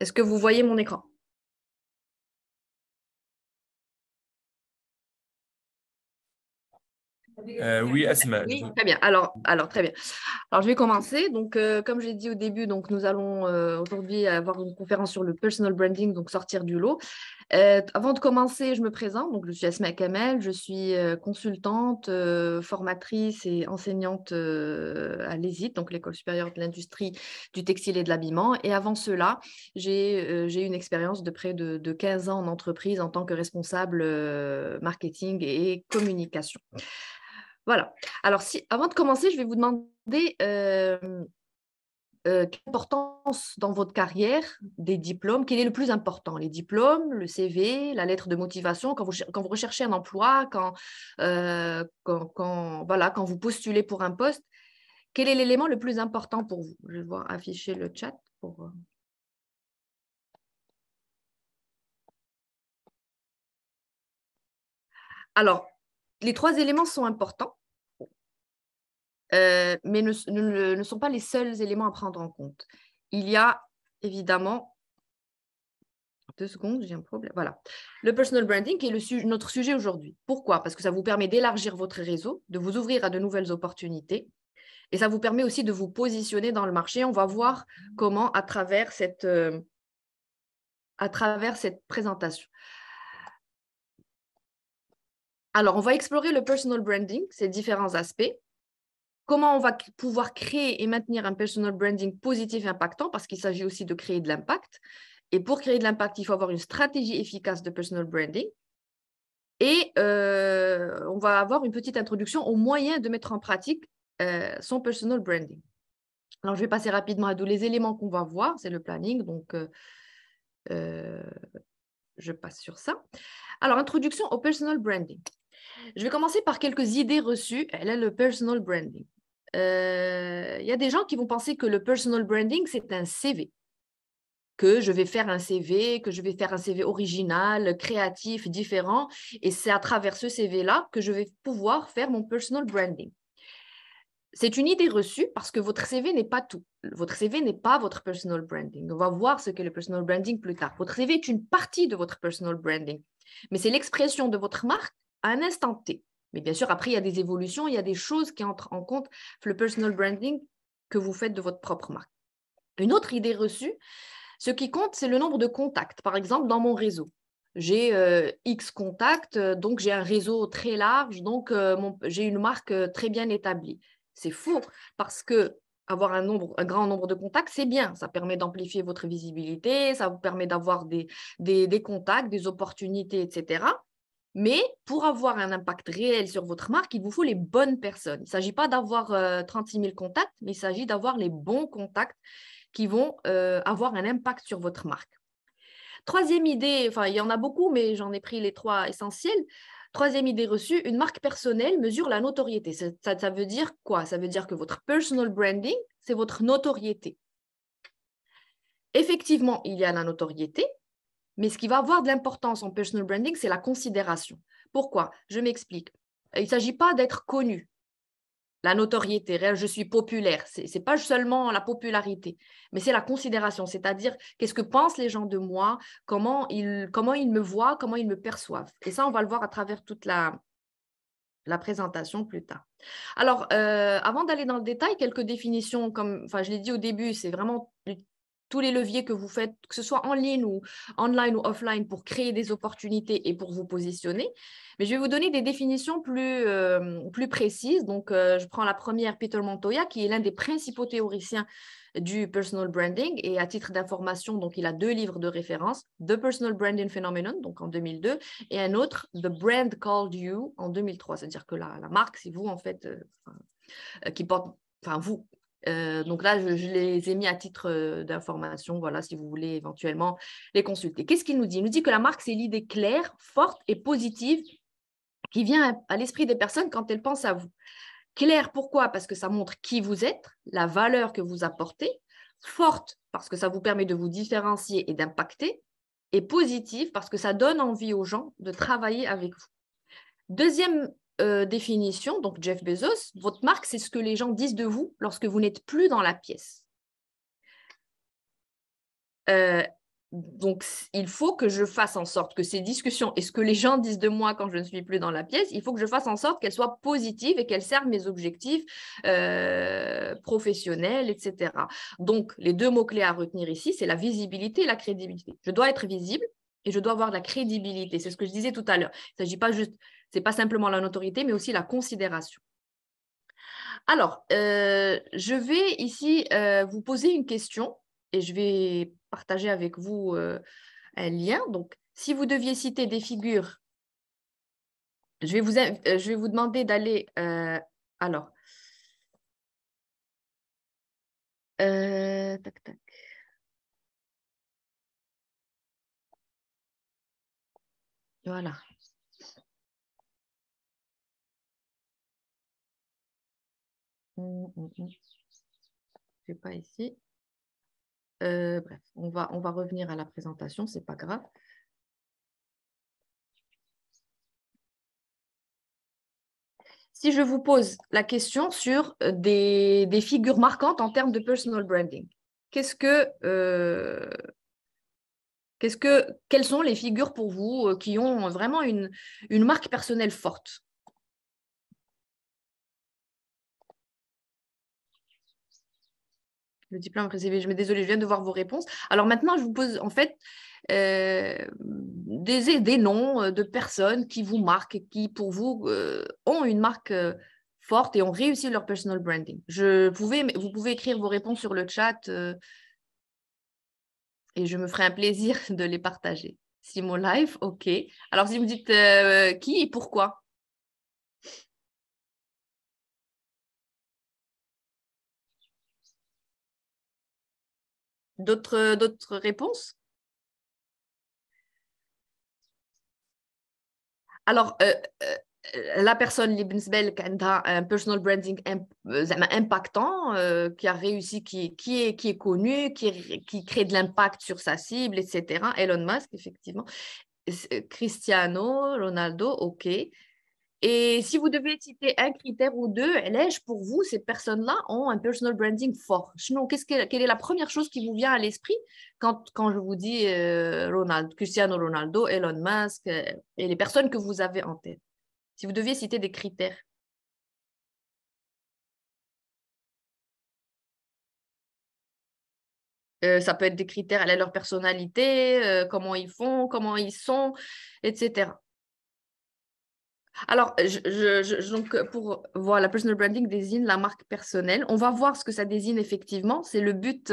Est-ce que vous voyez mon écran? Oui, Asma. Oui, très bien. Alors, très bien. Alors, je vais commencer. Donc, comme j'ai dit au début, donc, nous allons aujourd'hui avoir une conférence sur le personal branding, donc sortir du lot. Avant de commencer, je me présente. Donc, je suis Asma Kamel. Je suis consultante, formatrice et enseignante à l'ESIT, donc l'École supérieure de l'industrie du textile et de l'habillement. Et avant cela, j'ai une expérience de près de 15 ans en entreprise en tant que responsable marketing et communication. Voilà. Alors, avant de commencer, je vais vous demander quelle importance dans votre carrière des diplômes, quel est le plus important? Les diplômes, le CV, la lettre de motivation, quand vous recherchez un emploi, voilà, quand vous postulez pour un poste, quel est l'élément le plus important pour vous? Je vais voir afficher le chat pour. Alors, les trois éléments sont importants, mais ne sont pas les seuls éléments à prendre en compte. Il y a évidemment 2 secondes, j'ai un problème. Voilà. Le personal branding qui est notre sujet aujourd'hui. Pourquoi? Parce que ça vous permet d'élargir votre réseau, de vous ouvrir à de nouvelles opportunités et ça vous permet aussi de vous positionner dans le marché. On va voir comment à travers cette présentation. Alors, on va explorer le personal branding, ses différents aspects. Comment on va pouvoir créer et maintenir un personal branding positif et impactant, parce qu'il s'agit aussi de créer de l'impact. Et pour créer de l'impact, il faut avoir une stratégie efficace de personal branding. Et on va avoir une petite introduction aux moyens de mettre en pratique son personal branding. Alors, je vais passer rapidement à tous les éléments qu'on va voir. C'est le planning, donc je passe sur ça. Alors, introduction au personal branding. Je vais commencer par quelques idées reçues. Elle est le personal branding. Il y a des gens qui vont penser que le personal branding, c'est un CV. Que je vais faire un CV, que je vais faire un CV original, créatif, différent. Et c'est à travers ce CV-là que je vais pouvoir faire mon personal branding. C'est une idée reçue parce que votre CV n'est pas tout. Votre CV n'est pas votre personal branding. On va voir ce qu'est le personal branding plus tard. Votre CV est une partie de votre personal branding, mais c'est l'expression de votre marque à un instant T. Mais bien sûr, après, il y a des évolutions, il y a des choses qui entrent en compte le personal branding que vous faites de votre propre marque. Une autre idée reçue, ce qui compte, c'est le nombre de contacts. Par exemple, dans mon réseau, j'ai X contacts, donc j'ai un réseau très large, donc j'ai une marque très bien établie. C'est faux parce que avoir un grand nombre de contacts, c'est bien. Ça permet d'amplifier votre visibilité, ça vous permet d'avoir des contacts, des opportunités, etc. Mais pour avoir un impact réel sur votre marque, il vous faut les bonnes personnes. Il ne s'agit pas d'avoir 36 000 contacts, mais il s'agit d'avoir les bons contacts qui vont avoir un impact sur votre marque. Troisième idée, enfin, il y en a beaucoup, mais j'en ai pris les trois essentiels. Troisième idée reçue, une marque personnelle mesure la notoriété. Ça veut dire quoi? Ça veut dire que votre personal branding, c'est votre notoriété. Effectivement, il y a la notoriété, mais ce qui va avoir de l'importance en personal branding, c'est la considération. Pourquoi? Je m'explique. Il ne s'agit pas d'être connu. La notoriété, je suis populaire. Ce n'est pas seulement la popularité, mais c'est la considération, c'est-à-dire qu'est-ce que pensent les gens de moi, comment ils me voient, comment ils me perçoivent. Et ça, on va le voir à travers toute la présentation plus tard. Alors, avant d'aller dans le détail, quelques définitions, je l'ai dit au début, c'est vraiment tous les leviers que vous faites, que ce soit en ligne ou online ou offline, pour créer des opportunités et pour vous positionner. Mais je vais vous donner des définitions plus précises. Donc, je prends la première, Peter Montoya, qui est l'un des principaux théoriciens du personal branding. Et à titre d'information, donc, il a 2 livres de référence, The Personal Branding Phenomenon, donc en 2002, et un autre, The Brand Called You, en 2003. C'est-à-dire que la marque, c'est vous, en fait, qui porte, enfin, vous. Donc là, je les ai mis à titre d'information, voilà, si vous voulez éventuellement les consulter. Qu'est-ce qu'il nous dit? Il nous dit que la marque, c'est l'idée claire, forte et positive qui vient à l'esprit des personnes quand elles pensent à vous. Claire, pourquoi? Parce que ça montre qui vous êtes, la valeur que vous apportez. Forte, parce que ça vous permet de vous différencier et d'impacter. Et positive, parce que ça donne envie aux gens de travailler avec vous. Deuxième définition, donc Jeff Bezos, votre marque, c'est ce que les gens disent de vous lorsque vous n'êtes plus dans la pièce. Donc, il faut que je fasse en sorte que ces discussions et ce que les gens disent de moi quand je ne suis plus dans la pièce, il faut que je fasse en sorte qu'elles soient positives et qu'elles servent mes objectifs professionnels, etc. Donc, les deux mots-clés à retenir ici, c'est la visibilité et la crédibilité. Je dois être visible et je dois avoir de la crédibilité. C'est ce que je disais tout à l'heure. Il ne s'agit pas juste, c'est pas simplement la notoriété, mais aussi la considération. Alors, je vais ici vous poser une question et je vais partager avec vous un lien. Donc, si vous deviez citer des figures, je vais vous demander d'aller. Alors, tac, tac. Voilà. Je sais pas ici. Bref, on va revenir à la présentation, c'est pas grave. Si je vous pose la question sur des figures marquantes en termes de personal branding, quelles sont les figures pour vous qui ont vraiment une marque personnelle forte? Le diplôme précisément, je suis désolée, je viens de voir vos réponses. Alors maintenant, je vous pose en fait des noms de personnes qui vous marquent et qui, pour vous, ont une marque forte et ont réussi leur personal branding. Vous pouvez écrire vos réponses sur le chat et je me ferai un plaisir de les partager. Simon Life, OK. Alors, si vous me dites qui et pourquoi? D'autres réponses? Alors, la personne اللي بالنسبة لك عندها un personal branding زعما impactant, qui a réussi, qui est connu, qui crée de l'impact sur sa cible, etc. Elon Musk, effectivement. Cristiano Ronaldo, OK. Et si vous devez citer un critère ou deux, pour vous, ces personnes-là ont un personal branding fort. Sinon, quelle est la première chose qui vous vient à l'esprit quand je vous dis Cristiano Ronaldo, Elon Musk et les personnes que vous avez en tête? Si vous deviez citer des critères. Ça peut être des critères, elle a leur personnalité, comment ils font, comment ils sont, etc. Alors, donc, pour voir la personal branding désigne la marque personnelle. On va voir ce que ça désigne effectivement. C'est le but,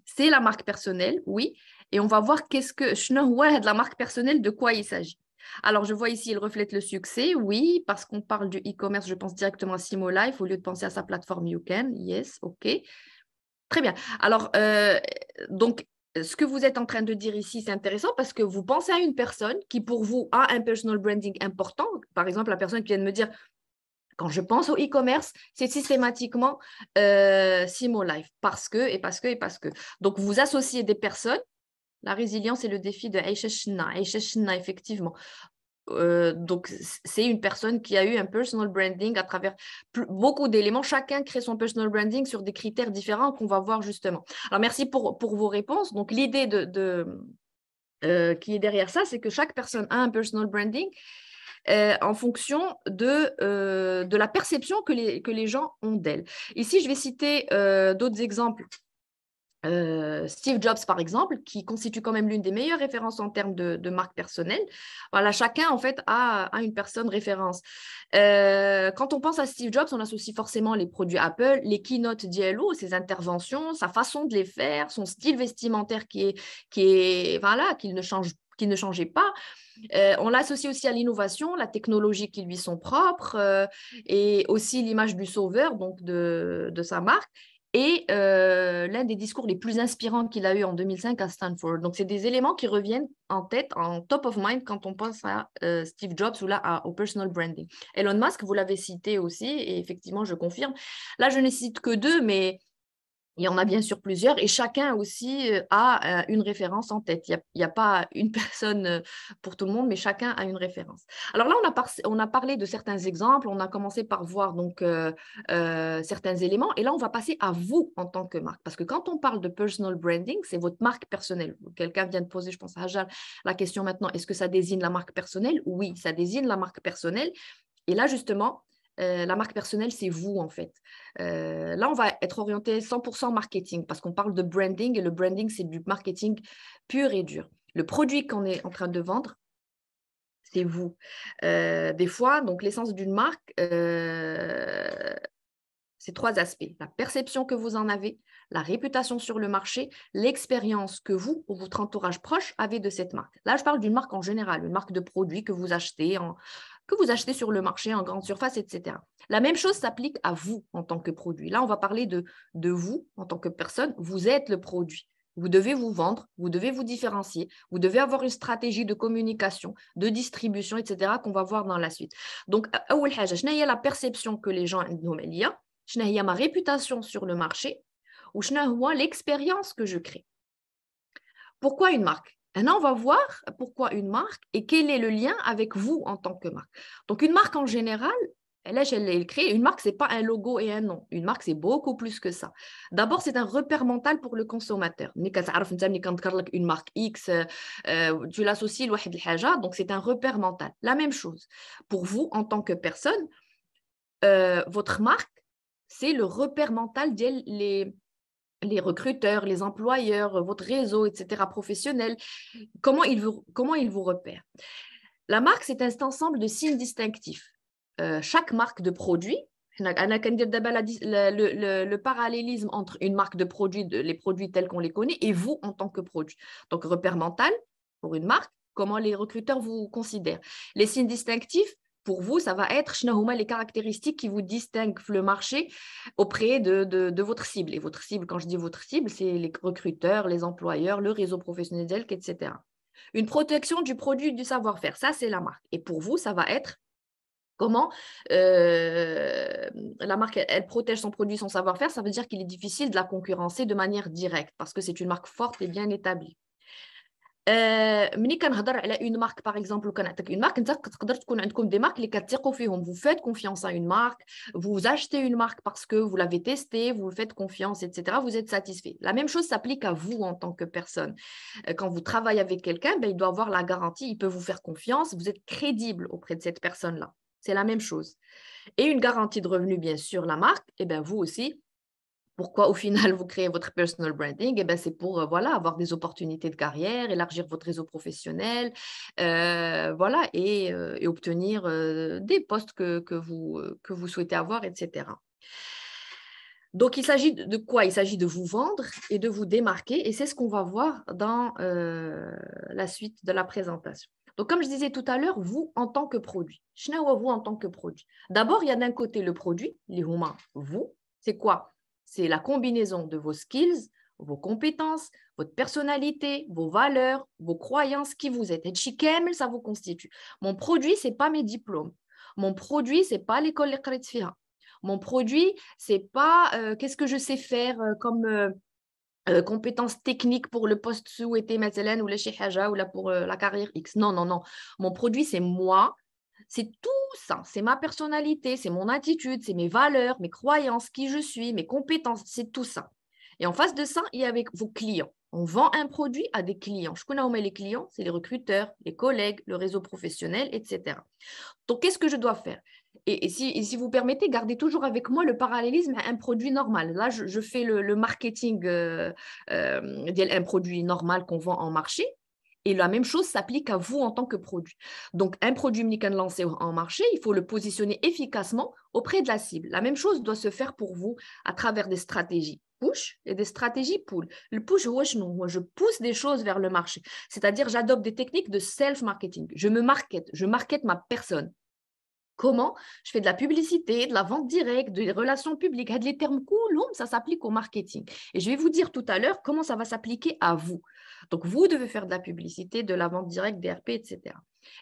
c'est la marque personnelle, oui. Et on va voir qu'est-ce que de la marque personnelle, de quoi il s'agit. Alors, je vois ici, il reflète le succès, oui, parce qu'on parle du e-commerce, je pense directement à Simo Life au lieu de penser à sa plateforme YouCan. Yes, OK. Très bien. Alors, donc, ce que vous êtes en train de dire ici, c'est intéressant parce que vous pensez à une personne qui, pour vous, a un personal branding important. Par exemple, la personne qui vient de me dire, quand je pense au e-commerce, c'est systématiquement Simo Life parce que, et parce que, et parce que. Donc, vous associez des personnes. La résilience est le défi de Aisha Shina. Aisha Shina, effectivement. Donc, c'est une personne qui a eu un personal branding à travers beaucoup d'éléments. Chacun crée son personal branding sur des critères différents qu'on va voir justement. Alors, merci pour vos réponses. Donc, l'idée qui est derrière ça, c'est que chaque personne a un personal branding en fonction de la perception que les gens ont d'elle. Ici, je vais citer d'autres exemples. Steve Jobs, par exemple, qui constitue quand même l'une des meilleures références en termes de marque personnelle. Voilà, chacun, en fait, a une personne référence. Quand on pense à Steve Jobs, on associe forcément les produits Apple, les keynotes d'ILO, ses interventions, sa façon de les faire, son style vestimentaire qu'il ne changeait pas. On l'associe aussi à l'innovation, la technologie qui lui sont propres et aussi l'image du sauveur, donc de sa marque. Et l'un des discours les plus inspirants qu'il a eu en 2005 à Stanford. Donc, c'est des éléments qui reviennent en tête, en top of mind, quand on pense à Steve Jobs ou là au personal branding. Elon Musk, vous l'avez cité aussi, et effectivement, je confirme. Là, je ne cite que deux, mais Il y en a bien sûr plusieurs et chacun aussi a une référence en tête. Il y a pas une personne pour tout le monde, mais chacun a une référence. Alors là, on a parlé de certains exemples, on a commencé par voir donc certains éléments et là, on va passer à vous en tant que marque. Parce que quand on parle de personal branding, c'est votre marque personnelle. Quelqu'un vient de poser, je pense à Hajar, la question maintenant, est-ce que ça désigne la marque personnelle? Oui, ça désigne la marque personnelle. Et là, justement, la marque personnelle, c'est vous, en fait. Là, on va être orienté 100% marketing parce qu'on parle de branding et le branding, c'est du marketing pur et dur. Le produit qu'on est en train de vendre, c'est vous. Des fois, donc l'essence d'une marque, c'est 3 aspects. La perception que vous en avez, la réputation sur le marché, l'expérience que vous ou votre entourage proche avez de cette marque. Là, je parle d'une marque en général, une marque de produit que vous achetez sur le marché en grande surface, etc. La même chose s'applique à vous en tant que produit. Là, on va parler de vous en tant que personne. Vous êtes le produit. Vous devez vous vendre, vous devez vous différencier, vous devez avoir une stratégie de communication, de distribution, etc., qu'on va voir dans la suite. Donc, je n'ai la perception que les gens ont, je n'ai ma réputation sur le marché ou je n'ai l'expérience que je crée. Pourquoi une marque? Maintenant, on va voir pourquoi une marque et quel est le lien avec vous en tant que marque. Donc, une marque en général, là, elle crée. Une marque, ce n'est pas un logo et un nom. Une marque, c'est beaucoup plus que ça. D'abord, c'est un repère mental pour le consommateur. Une marque X, tu l'associes à donc c'est un repère mental. La même chose. Pour vous, en tant que personne, votre marque, c'est le repère mental des les recruteurs, les employeurs, votre réseau, etc., professionnel. Comment ils vous repèrent? La marque, c'est un ensemble de signes distinctifs. Chaque marque de produit, le parallélisme entre une marque de produit, les produits tels qu'on les connaît, et vous en tant que produit. Donc, repère mental pour une marque, comment les recruteurs vous considèrent. Les signes distinctifs, pour vous, ça va être les caractéristiques qui vous distinguent le marché auprès de votre cible. Et votre cible, quand je dis votre cible, c'est les recruteurs, les employeurs, le réseau professionnel, etc. Une protection du produit, du savoir-faire, ça c'est la marque. Et pour vous, ça va être comment la marque, elle protège son produit, son savoir-faire. Ça veut dire qu'il est difficile de la concurrencer de manière directe parce que c'est une marque forte et bien établie. ملي كنهضر على une marque par exemple وكنعطيك une marque, انت تقدر تكون عندكم des marques اللي كتثقوا فيهم. Vous faites confiance à une marque, vous achetez une marque parce que vous l'avez testée, vous faites confiance, etc. Vous êtes satisfait. La même chose s'applique à vous en tant que personne. Quand vous travaillez avec quelqu'un, il doit avoir la garantie, il peut vous faire confiance, vous êtes crédible auprès de cette personne-là. C'est la même chose. Et une garantie de revenu, bien sûr, la marque, et bien vous aussi. Pourquoi au final vous créez votre personal branding? C'est pour voilà, avoir des opportunités de carrière, élargir votre réseau professionnel, voilà, et obtenir des postes que vous souhaitez avoir, etc. Donc, il s'agit de quoi? Il s'agit de vous vendre et de vous démarquer, et c'est ce qu'on va voir dans la suite de la présentation. Donc, comme je disais tout à l'heure, vous en tant que produit. Vous en tant que produit. D'abord, il y a d'un côté le produit, les humains, vous. C'est quoi? C'est la combinaison de vos skills, vos compétences, votre personnalité, vos valeurs, vos croyances, qui vous êtes. Et chikem, ça vous constitue. Mon produit, ce n'est pas mes diplômes. Mon produit, ce n'est pas l'école de Fiha. Mon produit, c'est pas qu'est-ce que je sais faire comme compétences techniques pour le poste souhaité, مثلاً, ou le chez Haja, ou là pour la carrière X. Non, non, non. Mon produit, c'est moi. C'est tout ça. C'est ma personnalité, c'est mon attitude, c'est mes valeurs, mes croyances, qui je suis, mes compétences. C'est tout ça. Et en face de ça, il y a avec vos clients. On vend un produit à des clients. Je connais où les clients, c'est les recruteurs, les collègues, le réseau professionnel, etc. Donc, qu'est-ce que je dois faire? Et si vous permettez, gardez toujours avec moi le parallélisme à un produit normal. Là, je fais le marketing d'un produit normal qu'on vend en marché. Et la même chose s'applique à vous en tant que produit. Donc, un produit lancé en marché, il faut le positionner efficacement auprès de la cible. La même chose doit se faire pour vous à travers des stratégies push et des stratégies pull. Le push, je pousse des choses vers le marché. C'est-à-dire, j'adopte des techniques de self-marketing. Je market ma personne. Comment je fais de la publicité, de la vente directe, des relations publiques. Les termes cool, ça s'applique au marketing. Et je vais vous dire tout à l'heure comment ça va s'appliquer à vous. Donc, vous devez faire de la publicité, de la vente directe, des RP, etc.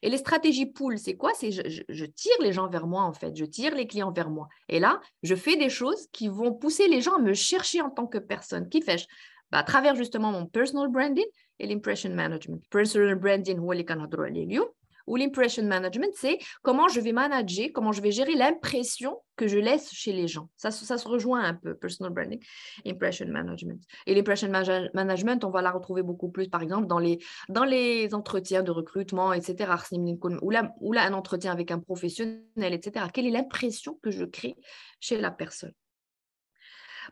Et les stratégies pull, c'est quoi? C'est je tire les gens vers moi, en fait. Je tire les clients vers moi. Et là, je fais des choses qui vont pousser les gens à me chercher en tant que personne. Qui fais-je? À travers justement mon personal branding et l'impression management. Personal branding, هو اللي كنهضروا عليه اليوم. Ou l'impression management, c'est comment je vais manager, comment je vais gérer l'impression que je laisse chez les gens. Ça se rejoint un peu, personal branding, impression management. Et l'impression management, on va la retrouver beaucoup plus, par exemple, dans les entretiens de recrutement, etc. Ou là, un entretien avec un professionnel, etc. Quelle est l'impression que je crée chez la personne?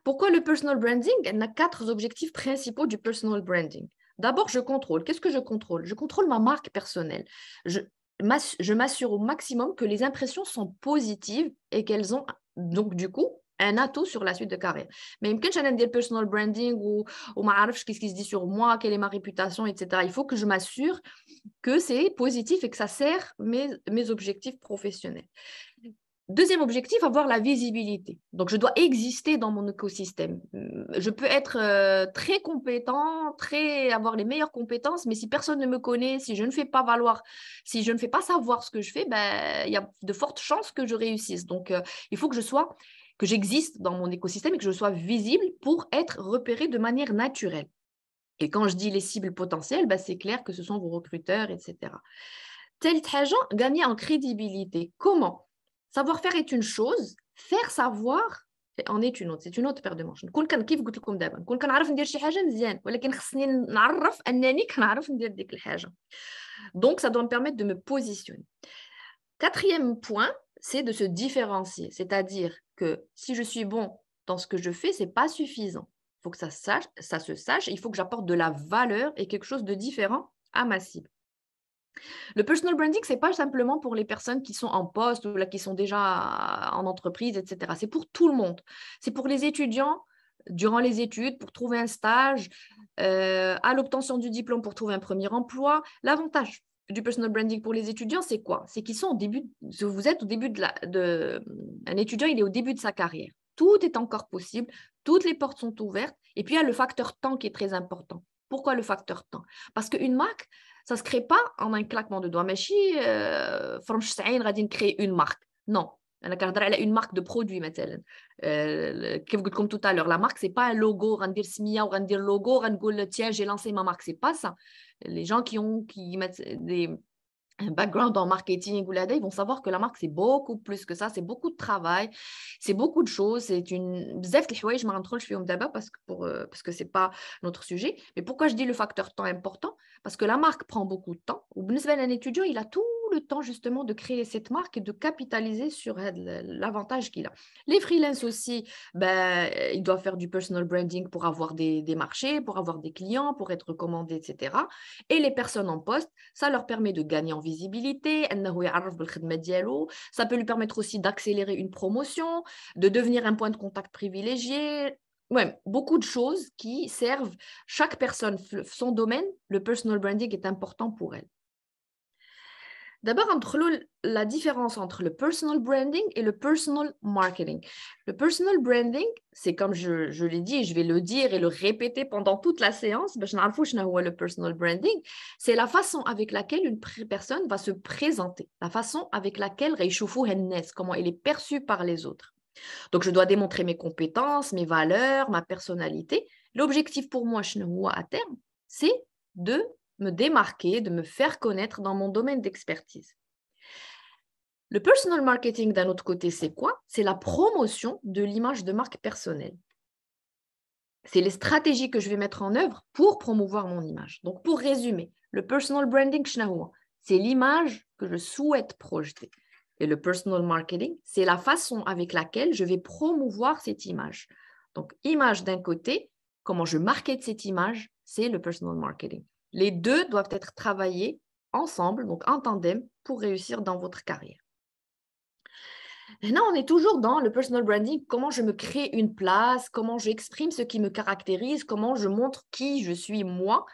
Pourquoi le personal branding? Il y a 4 objectifs principaux du personal branding. D'abord, je contrôle. Qu'est-ce que je contrôle? Je contrôle ma marque personnelle. Je m'assure au maximum que les impressions sont positives et qu'elles ont donc du coup un atout sur la suite de carrière. Mais il me je dire personal branding ou qu'est-ce qui se dit sur moi, quelle est ma réputation, etc. Il faut que je m'assure que c'est positif et que ça sert mes objectifs professionnels. Deuxième objectif, avoir la visibilité. Donc, je dois exister dans mon écosystème. Je peux être très compétent, avoir les meilleures compétences, mais si personne ne me connaît, si je ne fais pas valoir, si je ne fais pas savoir ce que je fais, il y a de fortes chances que je réussisse. Donc, il faut que j'existe dans mon écosystème et que je sois visible pour être repérée de manière naturelle. Et quand je dis les cibles potentielles, c'est clair que ce sont vos recruteurs, etc. Tel agent, gagner en crédibilité. Comment? Savoir-faire est une chose, faire savoir en est une autre. C'est une autre paire de manches. نكون كيف قلت لكم دابا نكون كنعرف ندير شي حاجه مزيان ولكن خصني نعرف انني كنعرف ندير ديك الحاجه. Donc ça doit me permettre de me positionner. Quatrième point, c'est de se différencier, c'est-à-dire que si je suis bon dans ce que je fais, c'est pas suffisant. Il faut que ça se sache, il faut que j'apporte de la valeur et quelque chose de différent à ma cible. Le personal branding, ce n'est pas simplement pour les personnes qui sont en poste ou là, qui sont déjà en entreprise, etc. C'est pour tout le monde. C'est pour les étudiants durant les études, pour trouver un stage, à l'obtention du diplôme pour trouver un premier emploi. L'avantage du personal branding pour les étudiants, c'est quoi? C'est qu'ils sont au début, vous êtes au début un étudiant, il est au début de sa carrière. Tout est encore possible, toutes les portes sont ouvertes. Et puis, il y a le facteur temps qui est très important. Pourquoi le facteur temps? Parce qu'une marque, ça ne se crée pas en un claquement de doigts. ماشي فرمش ساعين غادي نكري une marque. Non. أنا كنهضر على une marque de produit مثلا. كيف قلت لكم tout à l'heure, la marque, c'est pas un logo, غندير سمية وغندير logo, غنقول tiens, j'ai lancé ma marque. C'est pas ça. Les gens qui mettent un background en marketing ou ils vont savoir que la marque, c'est beaucoup plus que ça. C'est beaucoup de travail, c'est beaucoup de choses. C'est une bzaf de الحوايج ما غندخلش فيهم دابا parce que c'est pas notre sujet. Mais pourquoi je dis le facteur temps important? Parce que la marque prend beaucoup de temps. وبالنسبة لun étudiant, il a tout le temps justement de créer cette marque et de capitaliser sur l'avantage qu'il a. Les freelances aussi, ils doivent faire du personal branding pour avoir des marchés, pour avoir des clients, pour être recommandés, etc. Et les personnes en poste, ça leur permet de gagner en visibilité, ça peut lui permettre aussi d'accélérer une promotion, de devenir un point de contact privilégié. Ouais, beaucoup de choses qui servent chaque personne, son domaine, le personal branding est important pour elle. D'abord, la différence entre le personal branding et le personal marketing. Le personal branding, c'est comme je l'ai dit, et je vais le dire et le répéter pendant toute la séance, le personal branding, c'est la façon avec laquelle une personne va se présenter, la façon avec laquelle comment elle est perçue par les autres. Donc, je dois démontrer mes compétences, mes valeurs, ma personnalité. L'objectif pour moi, à terme, c'est de me démarquer, de me faire connaître dans mon domaine d'expertise. Le personal marketing, d'un autre côté, c'est quoi? C'est la promotion de l'image de marque personnelle. C'est les stratégies que je vais mettre en œuvre pour promouvoir mon image. Donc, pour résumer, le personal branding, c'est l'image que je souhaite projeter. Et le personal marketing, c'est la façon avec laquelle je vais promouvoir cette image. Donc, image d'un côté, comment je markete cette image, c'est le personal marketing. Les deux doivent être travaillés ensemble, donc en tandem, pour réussir dans votre carrière. Maintenant, on est toujours dans le personal branding, comment je me crée une place, comment j'exprime ce qui me caractérise, comment je montre qui je suis moi,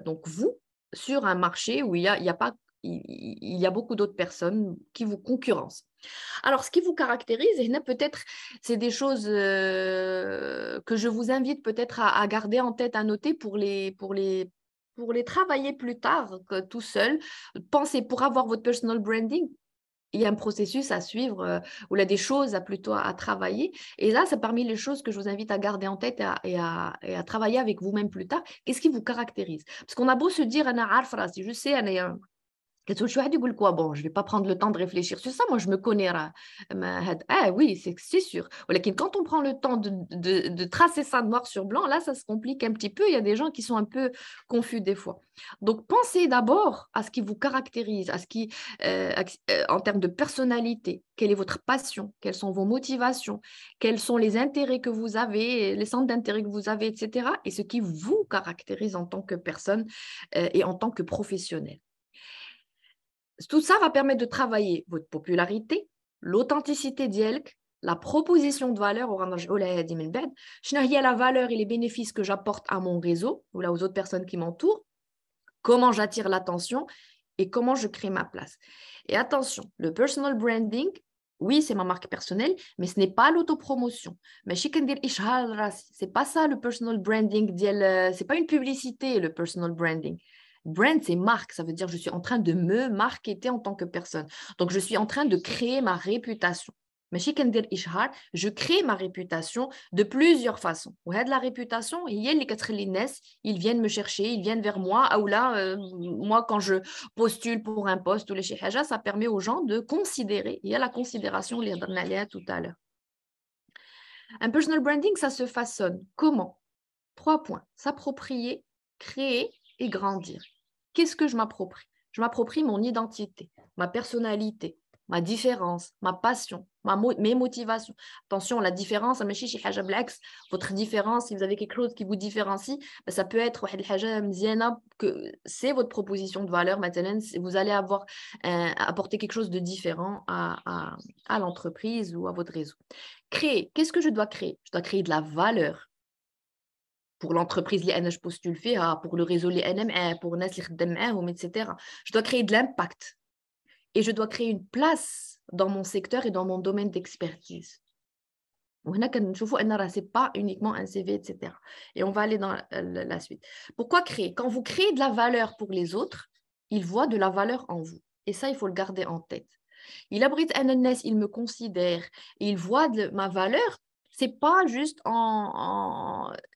donc vous, sur un marché où il y a pas il y a beaucoup d'autres personnes qui vous concurrencent. Alors, ce qui vous caractérise, et peut-être, c'est des choses que je vous invite peut-être à garder en tête, à noter pour les travailler plus tard tout seul. Pensez, pour avoir votre personal branding, il y a un processus à suivre ou il y a des choses plutôt à travailler. Et là, c'est parmi les choses que je vous invite à garder en tête et à travailler avec vous-même plus tard. Qu'est-ce qui vous caractérise? Parce qu'on a beau se dire, je sais, bon, je ne vais pas prendre le temps de réfléchir sur ça, moi je me connais. Ah oui, c'est sûr. Quand on prend le temps de tracer ça noir sur blanc, là, ça se complique un petit peu. Il y a des gens qui sont un peu confus des fois. Donc, pensez d'abord à ce qui vous caractérise, en termes de personnalité, quelle est votre passion, quelles sont vos motivations, quels sont les intérêts que vous avez, les centres d'intérêt que vous avez, etc. Et ce qui vous caractérise en tant que personne et en tant que professionnel. Tout ça va permettre de travailler votre popularité, l'authenticité d'Yelk, la proposition de valeur, la valeur et les bénéfices que j'apporte à mon réseau ou là aux autres personnes qui m'entourent, comment j'attire l'attention et comment je crée ma place. Et attention, le personal branding, oui, c'est ma marque personnelle, mais ce n'est pas l'autopromotion. Mais c'est pas ça le personal branding, c'est pas une publicité le personal branding. Brand, c'est marque, ça veut dire je suis en train de me marketer en tant que personne. Donc, je suis en train de créer ma réputation. Mais je crée ma réputation de plusieurs façons. La réputation, ils viennent me chercher, ils viennent vers moi. Ou là, moi, quand je postule pour un poste ou les chihaja, ça permet aux gens de considérer. Il y a la considération, les tout à l'heure. Un personal branding, ça se façonne. Comment? 3 points. S'approprier, créer et grandir. Qu'est-ce que je m'approprie? Je m'approprie mon identité, ma personnalité, ma différence, ma passion, mes motivations. Attention, la différence, votre différence, si vous avez quelque chose qui vous différencie, ça peut être que c'est votre proposition de valeur. Maintenant, vous allez apporter quelque chose de différent à l'entreprise ou à votre réseau. Créer, qu'est-ce que je dois créer? Je dois créer de la valeur. Pour l'entreprise, je postule pour le réseau, pour les etc. Je dois créer de l'impact et je dois créer une place dans mon secteur et dans mon domaine d'expertise. Ce n'est pas uniquement un CV, etc. Et on va aller dans la suite. Pourquoi créer? Quand vous créez de la valeur pour les autres, ils voient de la valeur en vous. Et ça, il faut le garder en tête. Il abrite un NS, il me considère, et il voit ma valeur. C'est pas juste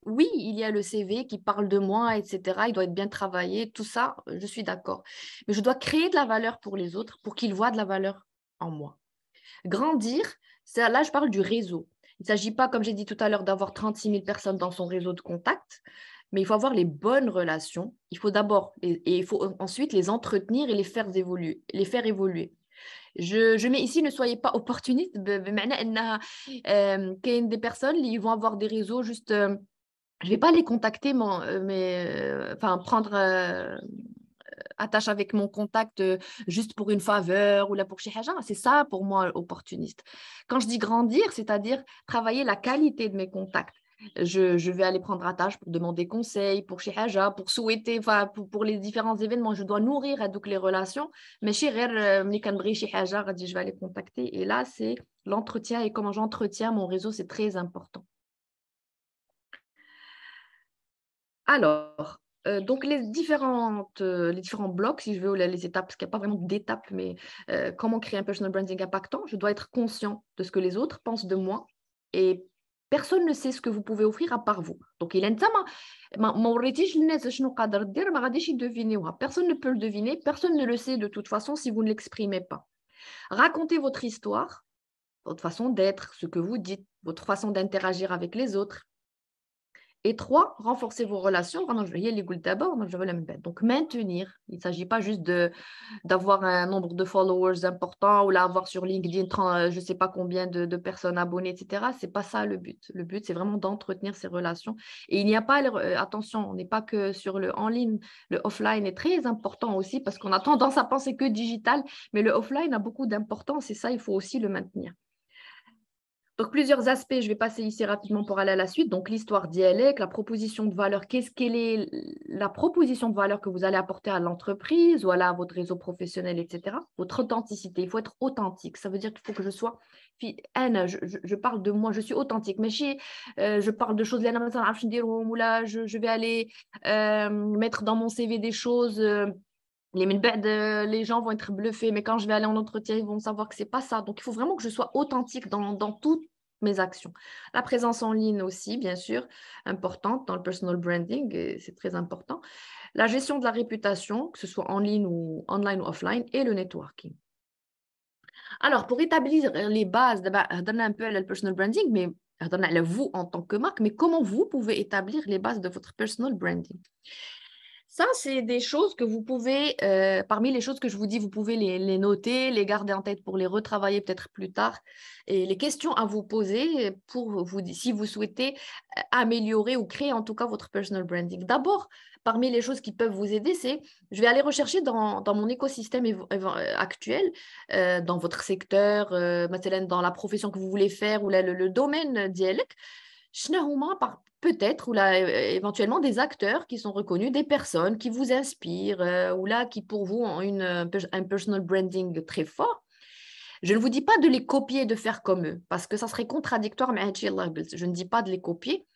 oui, il y a le CV qui parle de moi, etc. Il doit être bien travaillé, tout ça, je suis d'accord. Mais je dois créer de la valeur pour les autres pour qu'ils voient de la valeur en moi. Grandir, là, je parle du réseau. Il ne s'agit pas, comme j'ai dit tout à l'heure, d'avoir 36 000 personnes dans son réseau de contacts, mais il faut avoir les bonnes relations. Il faut d'abord, et il faut ensuite les entretenir et les faire évoluer. Je mets ici, ne soyez pas opportuniste. Il y a des personnes qui vont avoir des réseaux juste. Je ne vais pas les contacter, prendre attache avec mon contact juste pour une faveur ou là pour chez Haja. C'est ça pour moi opportuniste. Quand je dis grandir, c'est-à-dire travailler la qualité de mes contacts. Je vais aller prendre attache pour demander conseil, pour chez Haja, pour souhaiter, pour les différents événements. Je dois nourrir donc les relations. Mais chez chez Haja, je vais aller contacter. Et là, c'est l'entretien et comment j'entretiens mon réseau, c'est très important. Alors, donc les différents blocs, si je veux, les étapes, parce qu'il n'y a pas vraiment d'étapes, mais comment créer un personal branding impactant? Je dois être conscient de ce que les autres pensent de moi et personne ne sait ce que vous pouvez offrir à part vous. Donc, personne ne peut le deviner, personne ne le sait de toute façon si vous ne l'exprimez pas. Racontez votre histoire, votre façon d'être, ce que vous dites, votre façon d'interagir avec les autres. Et 3, renforcer vos relations. Donc, maintenir. Il ne s'agit pas juste d'avoir un nombre de followers important ou l'avoir sur LinkedIn, je ne sais pas combien de personnes abonnées, etc. Ce n'est pas ça le but. Le but, c'est vraiment d'entretenir ces relations. Et il n'y a pas, attention, on n'est pas que sur le en ligne. Le offline est très important aussi parce qu'on a tendance à penser que digital, mais le offline a beaucoup d'importance et ça, il faut aussi le maintenir. Donc, plusieurs aspects, je vais passer ici rapidement pour aller à la suite. Donc, l'histoire dialecte, la proposition de valeur, qu'est-ce qu'elle est la proposition de valeur que vous allez apporter à l'entreprise ou à votre réseau professionnel, etc. Votre authenticité, il faut être authentique. Ça veut dire qu'il faut que je sois, Anne, je parle de moi, je suis authentique. Mais je parle de choses, ou là, je vais aller mettre dans mon CV des choses. Les gens vont être bluffés, mais quand je vais aller en entretien, ils vont savoir que c'est pas ça. Donc, il faut vraiment que je sois authentique dans toutes mes actions. La présence en ligne aussi, bien sûr, importante dans le personal branding, et c'est très important. La gestion de la réputation, que ce soit en ligne ou online ou offline, et le networking. Alors, pour établir les bases, donner un peu le personal branding, mais donner vous en tant que marque, mais comment vous pouvez établir les bases de votre personal branding? Ça, c'est des choses que vous pouvez, parmi les choses que je vous dis, vous pouvez les noter, les garder en tête pour les retravailler peut-être plus tard. Et les questions à vous poser pour vous, si vous souhaitez améliorer ou créer en tout cas votre personal branding. D'abord, parmi les choses qui peuvent vous aider, c'est, je vais aller rechercher dans mon écosystème actuel, dans votre secteur, dans la profession que vous voulez faire ou le domaine dialecte. Peut-être ou là éventuellement des acteurs qui sont reconnus, des personnes qui vous inspirent ou là qui pour vous ont un personal branding très fort. Je ne vous dis pas de les copier, de faire comme eux, parce que ça serait contradictoire. Mais je ne dis pas de les copier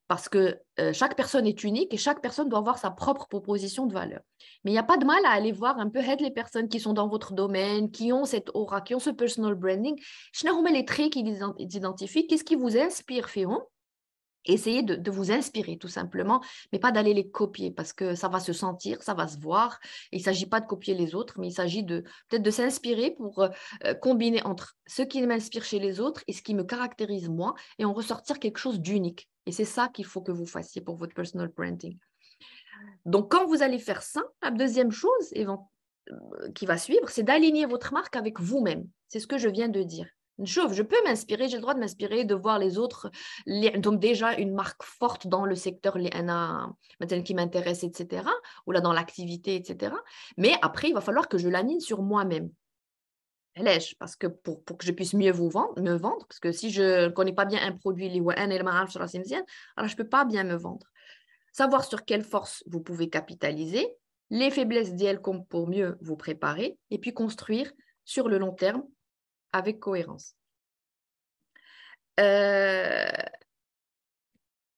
parce que chaque personne est unique et chaque personne doit avoir sa propre proposition de valeur. Mais il n'y a pas de mal à aller voir un peu les personnes qui sont dans votre domaine, qui ont cette aura, qui ont ce personal branding. Je n'ai les traits qu'ils identifient, qu'est-ce qui vous inspire, Féon. Essayez de vous inspirer tout simplement, mais pas d'aller les copier parce que ça va se sentir, ça va se voir. Il ne s'agit pas de copier les autres, mais il s'agit peut-être de s'inspirer pour combiner entre ce qui m'inspire chez les autres et ce qui me caractérise moi et en ressortir quelque chose d'unique. Et c'est ça qu'il faut que vous fassiez pour votre personal branding. Donc, quand vous allez faire ça, la deuxième chose qui va suivre, c'est d'aligner votre marque avec vous-même. C'est ce que je viens de dire. Je peux m'inspirer, j'ai le droit de m'inspirer, de voir les autres donc déjà une marque forte dans le secteur qui m'intéresse, etc., ou là dans l'activité, etc. Mais après, il va falloir que je l'aligne sur moi-même. Parce que pour que je puisse mieux me vendre, parce que si je ne connais pas bien un produit, alors je ne peux pas bien me vendre. Savoir sur quelle force vous pouvez capitaliser, les faiblesses d'elles pour mieux vous préparer, et puis construire sur le long terme avec cohérence.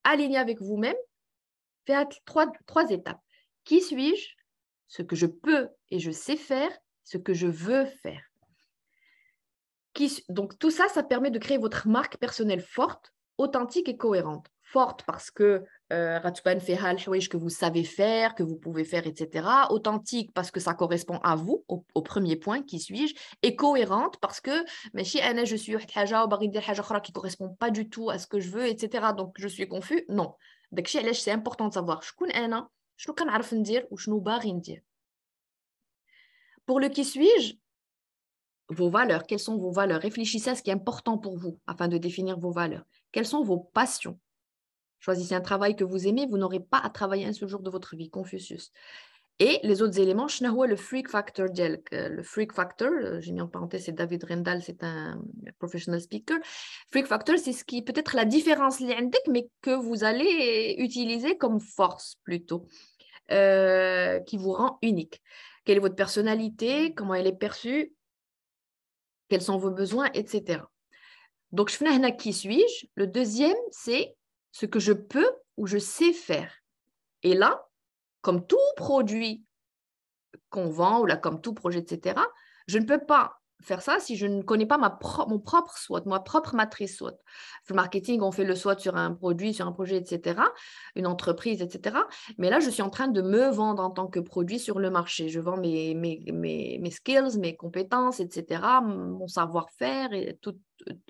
Aligner avec vous-même, faites trois étapes. Qui suis-je? Ce que je peux et je sais faire, ce que je veux faire. Donc tout ça, ça permet de créer votre marque personnelle forte, authentique et cohérente. Forte parce que que vous savez faire, que vous pouvez faire, etc. Authentique parce que ça correspond à vous, au premier point, qui suis-je, et cohérente parce que je suis qui ne correspond pas du tout à ce que je veux, etc. Donc je suis confus. Non. Donc c'est important de savoir pour le qui suis-je, vos valeurs, quelles sont vos valeurs? Réfléchissez à ce qui est important pour vous afin de définir vos valeurs. Quelles sont vos passions? Choisissez un travail que vous aimez, vous n'aurez pas à travailler un seul jour de votre vie, Confucius. Et les autres éléments, le freak factor le freak factor, j'ai mis en parenthèse, c'est David Rendall, c'est un professional speaker. Freak factor, c'est ce qui peut être la différence mais que vous allez utiliser comme force plutôt, qui vous rend unique. Quelle est votre personnalité? Comment elle est perçue? Quels sont vos besoins, etc. Donc, je fais qui suis-je? Le deuxième, c'est ce que je peux ou je sais faire. Et là, comme tout produit qu'on vend ou là, comme tout projet, etc., je ne peux pas faire ça si je ne connais pas mon propre SWOT, ma propre matrice SWOT. Le marketing, on fait le SWOT sur un produit, sur un projet, etc., une entreprise, etc. Mais là, je suis en train de me vendre en tant que produit sur le marché. Je vends mes skills, mes compétences, etc., mon savoir-faire et toute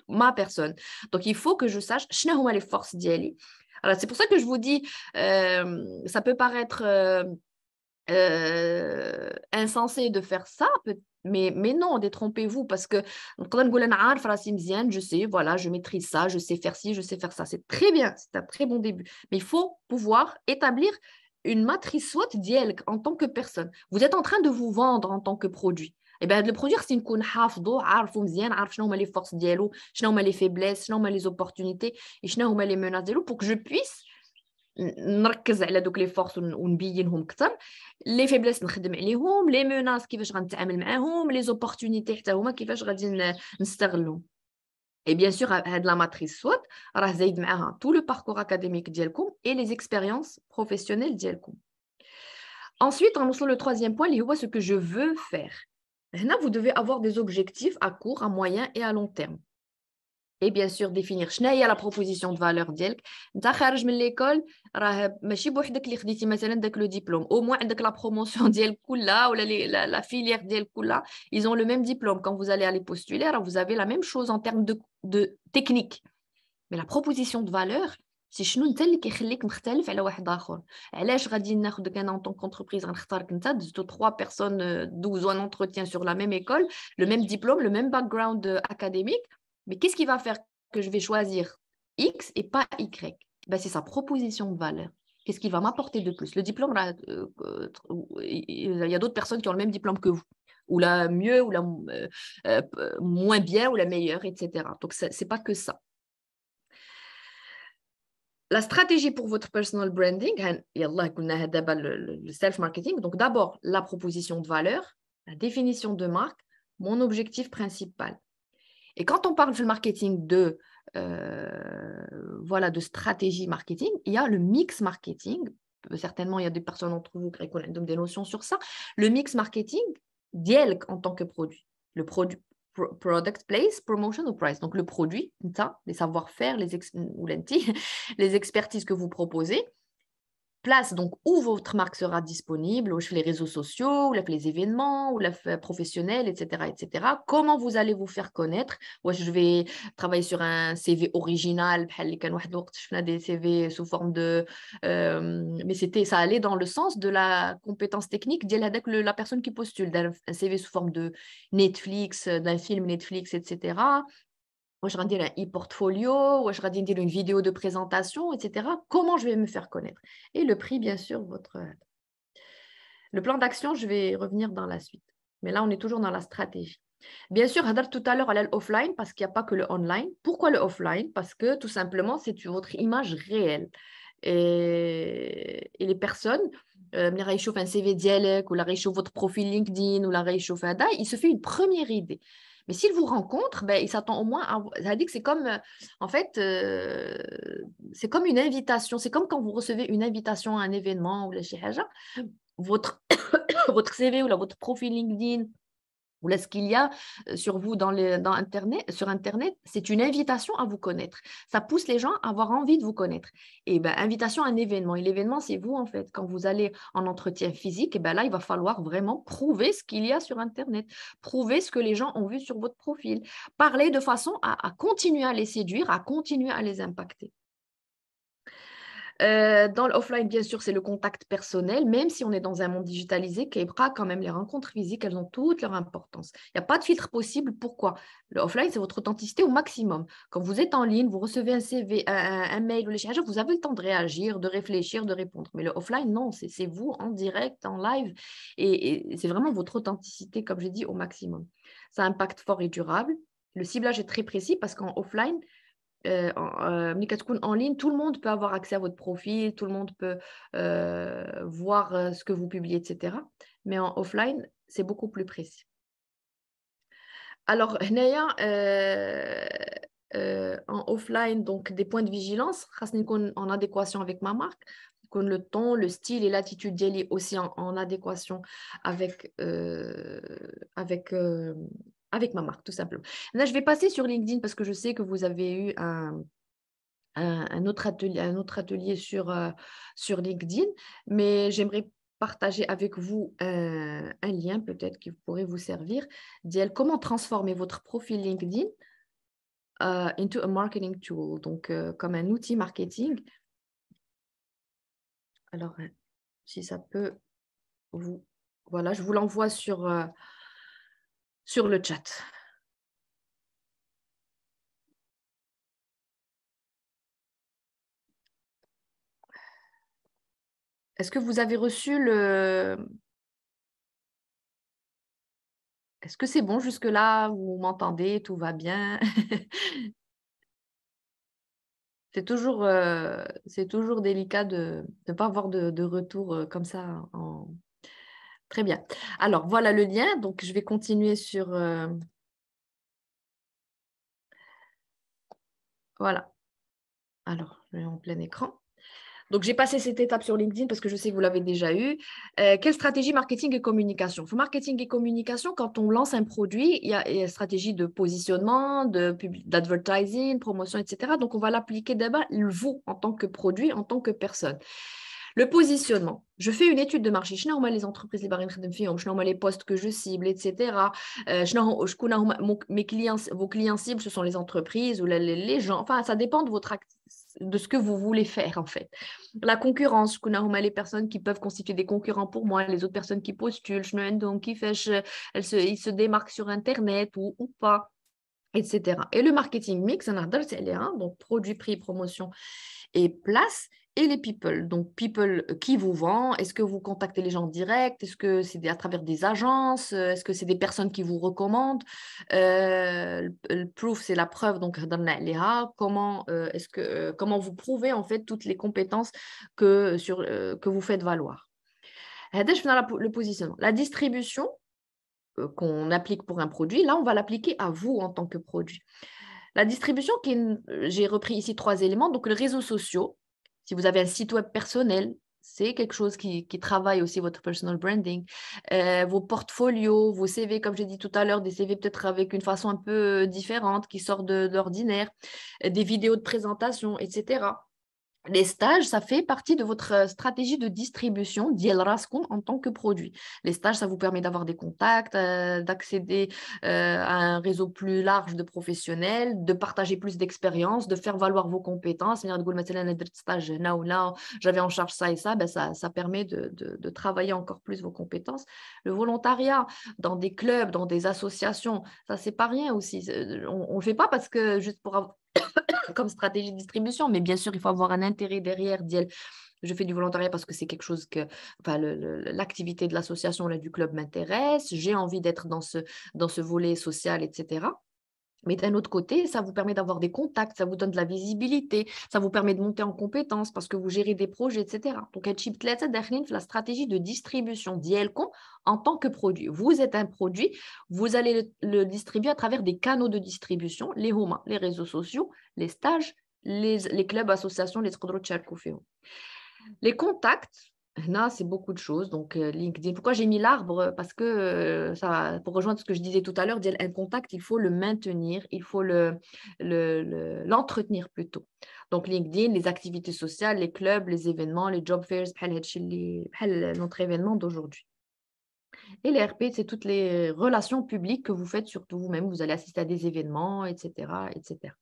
ma personne. Donc, il faut que je sache les forces d'y. Alors, c'est pour ça que je vous dis, ça peut paraître insensé de faire ça, mais non, détrompez-vous, parce que je sais, voilà, je maîtrise ça, je sais faire ci, je sais faire ça. C'est très bien, c'est un très bon début. Mais il faut pouvoir établir une matrice SWOT d'IELC en tant que personne. Vous êtes en train de vous vendre en tant que produit. Et bien, le produire, c'est une qu'on حافظو عارفو مزيان عارف شنو هما les forces ديالو شنو هما les faiblesses شنو هما les opportunités et شنو هما les menaces ديالو pour que je puisse نركز على دوك لي فورس ونبينهم اكثر لي فيبلس نخدم عليهم لي ميناس كيفاش غنتعامل معاهم لي زوبورتونيتي حتى هما كيفاش غادي نستغلهم. Et bien sûr, هاد la matrice SWOT راه زايد معاها tout le parcours académique ديالكم et les expériences professionnelles ديالكم. Ensuite, on le troisième point, اللي هو ce que je veux faire. Là, vous devez avoir des objectifs à court, à moyen et à long terme. Et bien sûr, définir شنو هي la proposition de valeur ديالك. انت خارج من l'école راه ماشي بوحدك اللي خديتي مثلا داك لو ديبلوم au moins عندك la promotion ديالك كلها ولا la filière ديالك كلها ils ont le même diplôme quand vous allez aller postuler alors vous avez la même chose en termes de technique. Mais la proposition de valeur سي شنو انت اللي كيخليك مختلف على واحد اخر. علاش غادي ناخذك انا en tant qu'entreprise غنختارك انت دزتو 3 personnes 12 un entretien sur la même école le même diplôme le même background académique. Mais qu'est-ce qui va faire que je vais choisir X et pas Y? Ben, c'est sa proposition de valeur. Qu'est-ce qui va m'apporter de plus? Le diplôme, il y a d'autres personnes qui ont le même diplôme que vous, ou la mieux, ou la moins bien, ou la meilleure, etc. Donc, ce n'est pas que ça. La stratégie pour votre personal branding, le self-marketing, donc d'abord la proposition de valeur, la définition de marque, mon objectif principal. Et quand on parle du marketing voilà, de stratégie marketing, il y a le mix marketing. Certainement, il y a des personnes entre vous qui ont des notions sur ça. Le mix marketing, d'IELC en tant que produit. Le produit, product, place, promotion ou price. Donc, le produit, les savoir-faire, les expertises que vous proposez. Place donc où votre marque sera disponible, ou les réseaux sociaux, ou les événements, ou la professionnelle, etc., etc. Comment vous allez vous faire connaître? Je vais travailler sur un CV original, des CV sous forme de... mais ça allait dans le sens de la compétence technique de la personne qui postule, un CV sous forme de Netflix, d'un film Netflix, etc. Moi, je vais dire un e-portfolio, ou je vais dire une vidéo de présentation, etc. Comment je vais me faire connaître? Et le prix, bien sûr, le plan d'action, je vais revenir dans la suite. Mais là, on est toujours dans la stratégie. Bien sûr, tout à l'heure, elle est offline parce qu'il n'y a pas que le online. Pourquoi le offline? Parce que tout simplement, c'est votre image réelle. Et les personnes, les réchauffent un CV dialogue, ou la réchauffe votre profil LinkedIn, ou la réchauffe il se fait une première idée. Mais s'il vous rencontre, ben, il s'attend au moins à... Ça dit que c'est comme, en fait, c'est comme une invitation. C'est comme quand vous recevez une invitation à un événement ou la chihaja, votre, votre CV ou votre profil LinkedIn, ou là, ce qu'il y a sur vous sur Internet, c'est une invitation à vous connaître. Ça pousse les gens à avoir envie de vous connaître. Et ben, invitation à un événement. Et l'événement, c'est vous, en fait. Quand vous allez en entretien physique, et ben là, il va falloir vraiment prouver ce qu'il y a sur Internet, prouver ce que les gens ont vu sur votre profil, parler de façon à continuer à les séduire, à continuer à les impacter. Dans l'offline, bien sûr, c'est le contact personnel, même si on est dans un monde digitalisé, quand même, les rencontres physiques, elles ont toute leur importance. Il n'y a pas de filtre possible. Pourquoi? Le offline, c'est votre authenticité au maximum. Quand vous êtes en ligne, vous recevez un CV, un mail, vous avez le temps de réagir, de réfléchir, de répondre. Mais le offline, non, c'est vous en direct, en live. Et c'est vraiment votre authenticité, comme j'ai dit, au maximum. Ça a un impact fort et durable. Le ciblage est très précis parce qu'en offline, en ligne, tout le monde peut avoir accès à votre profil, tout le monde peut voir ce que vous publiez, etc. Mais en offline, c'est beaucoup plus précis. Alors, en offline, donc des points de vigilance, en adéquation avec ma marque, le ton, le style et l'attitude d'Eli aussi en adéquation avec avec ma marque, tout simplement. Là, je vais passer sur LinkedIn parce que je sais que vous avez eu un autre atelier sur LinkedIn, mais j'aimerais partager avec vous un lien peut-être qui pourrait vous servir. Comment transformer votre profil LinkedIn into a marketing tool, donc comme un outil marketing. Alors, si ça peut vous... Voilà, je vous l'envoie sur le chat. Est-ce que vous avez reçu le... Est-ce que c'est bon jusque-là? Vous m'entendez? Tout va bien? C'est toujours délicat de ne pas avoir de retour comme ça. Très bien. Alors, voilà le lien. Donc, je vais continuer sur... Voilà. Alors, je vais en plein écran. Donc, j'ai passé cette étape sur LinkedIn parce que je sais que vous l'avez déjà eu. Quelle stratégie marketing et communication? Pour marketing et communication, quand on lance un produit, il y a une stratégie de positionnement, d'advertising, promotion, etc. Donc, on va l'appliquer d'abord, vous, en tant que produit, en tant que personne. Le positionnement. Je fais une étude de marché. Je sais les entreprises les postes que je cible, etc. Mes clients, vos clients cibles, ce sont les entreprises ou les gens. Enfin, ça dépend de ce que vous voulez faire, en fait. La concurrence, les personnes qui peuvent constituer des concurrents pour moi, les autres personnes qui postulent, ils se démarquent sur Internet ou pas, etc. Et le marketing mix, donc produit, prix, promotion et place, et les people. Donc, people qui vous vend, est-ce que vous contactez les gens en direct? Est-ce que c'est à travers des agences? Est-ce que c'est des personnes qui vous recommandent? Le proof, c'est la preuve. Donc, comment vous prouvez en fait toutes les compétences que vous faites valoir? Le positionnement. La distribution qu'on applique pour un produit, là, on va l'appliquer à vous en tant que produit. La distribution, j'ai repris ici 3 éléments. Donc, les réseaux sociaux, si vous avez un site web personnel, c'est quelque chose qui travaille aussi votre personal branding. Vos portfolios, vos CV, comme j'ai dit tout à l'heure, des CV peut-être avec une façon un peu différente, qui sort de l'ordinaire, des vidéos de présentation, etc. Les stages, ça fait partie de votre stratégie de distribution d'Yel Rascom en tant que produit. Les stages, ça vous permet d'avoir des contacts, d'accéder à un réseau plus large de professionnels, de partager plus d'expérience, de faire valoir vos compétences. J'avais en charge ça et ça, ben ça permet de travailler encore plus vos compétences. Le volontariat dans des clubs, dans des associations, ça, c'est pas rien aussi. On ne le fait pas parce que juste pour avoir comme stratégie de distribution, mais bien sûr, il faut avoir un intérêt derrière. Je fais du volontariat parce que c'est quelque chose que, enfin, l'activité de l'association, du club m'intéresse, j'ai envie d'être dans ce volet social, etc. Mais d'un autre côté, ça vous permet d'avoir des contacts, ça vous donne de la visibilité, ça vous permet de monter en compétences parce que vous gérez des projets, etc. Donc, la stratégie de distribution d'IELCON en tant que produit. Vous êtes un produit, vous allez le distribuer à travers des canaux de distribution, les HOMA, les réseaux sociaux, les stages, les clubs, associations, les les contacts, là, c'est beaucoup de choses. Donc, LinkedIn. Pourquoi j'ai mis l'arbre? Parce que, pour rejoindre ce que je disais tout à l'heure, un contact, il faut le maintenir, il faut l'entretenir plutôt. Donc, LinkedIn, les activités sociales, les clubs, les événements, les job fairs, notre événement d'aujourd'hui. Et les RP, c'est toutes les relations publiques que vous faites, surtout vous-même. Vous allez assister à des événements, etc., etc.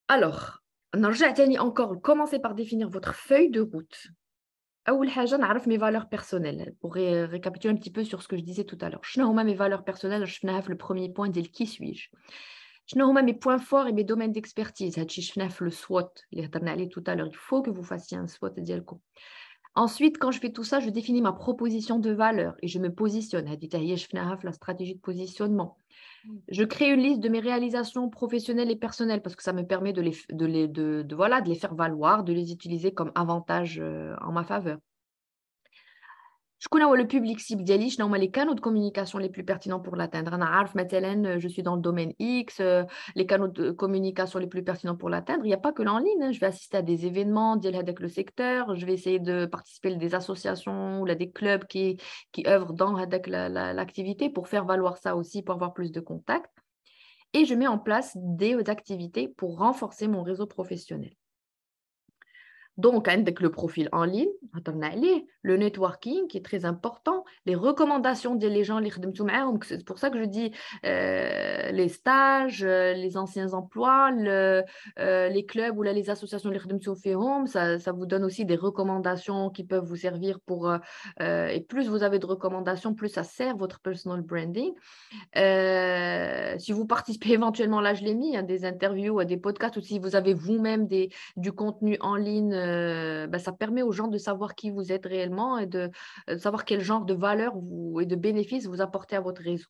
Alors, encore, commencez par définir votre feuille de route. أول حاجة نعرف mes valeurs personnelles pour récapituler un petit peu sur ce que je disais tout à l'heure. شنو هما mes valeurs personnelles؟ شفناها في le premier point ديال qui suis-je. شنو هما mes points forts et mes domaines d'expertise؟ هادشي شفناه في le SWOT اللي هضرنا عليه tout à l'heure. Il faut que vous fassiez un SWOT ديالكم. Ensuite, quand je fais tout ça, je définis ma proposition de valeur et je me positionne. هادي حتى هي شفناها في la stratégie de positionnement. Je crée une liste de mes réalisations professionnelles et personnelles parce que ça me permet de les faire valoir, de les utiliser comme avantage en ma faveur. Je connais le public cible ديالي شنو هما les canaux de communication les plus pertinents pour l'atteindre. أنا عارف مثلا je suis dans le domaine X, les canaux de communication les plus pertinents pour l'atteindre. Il n'y a pas que en ligne, hein. Je vais assister à des événements ديال هذاك le secteur, je vais essayer de participer à des associations ou à des clubs qui œuvrent dans هذاك l'activité pour faire valoir ça aussi, pour avoir plus de contacts. Et je mets en place des activités pour renforcer mon réseau professionnel. Donc, avec le profil en ligne, le networking qui est très important, les recommandations des gens, c'est pour ça que je dis les stages, les anciens emplois, les clubs ou les associations, ça vous donne aussi des recommandations qui peuvent vous servir pour, et plus vous avez de recommandations, plus ça sert votre personal branding. Si vous participez éventuellement, là je l'ai mis, des interviews, des podcasts, ou si vous avez vous-même du contenu en ligne ça permet aux gens de savoir qui vous êtes réellement et de savoir quel genre de valeur et de bénéfices vous apportez à votre réseau.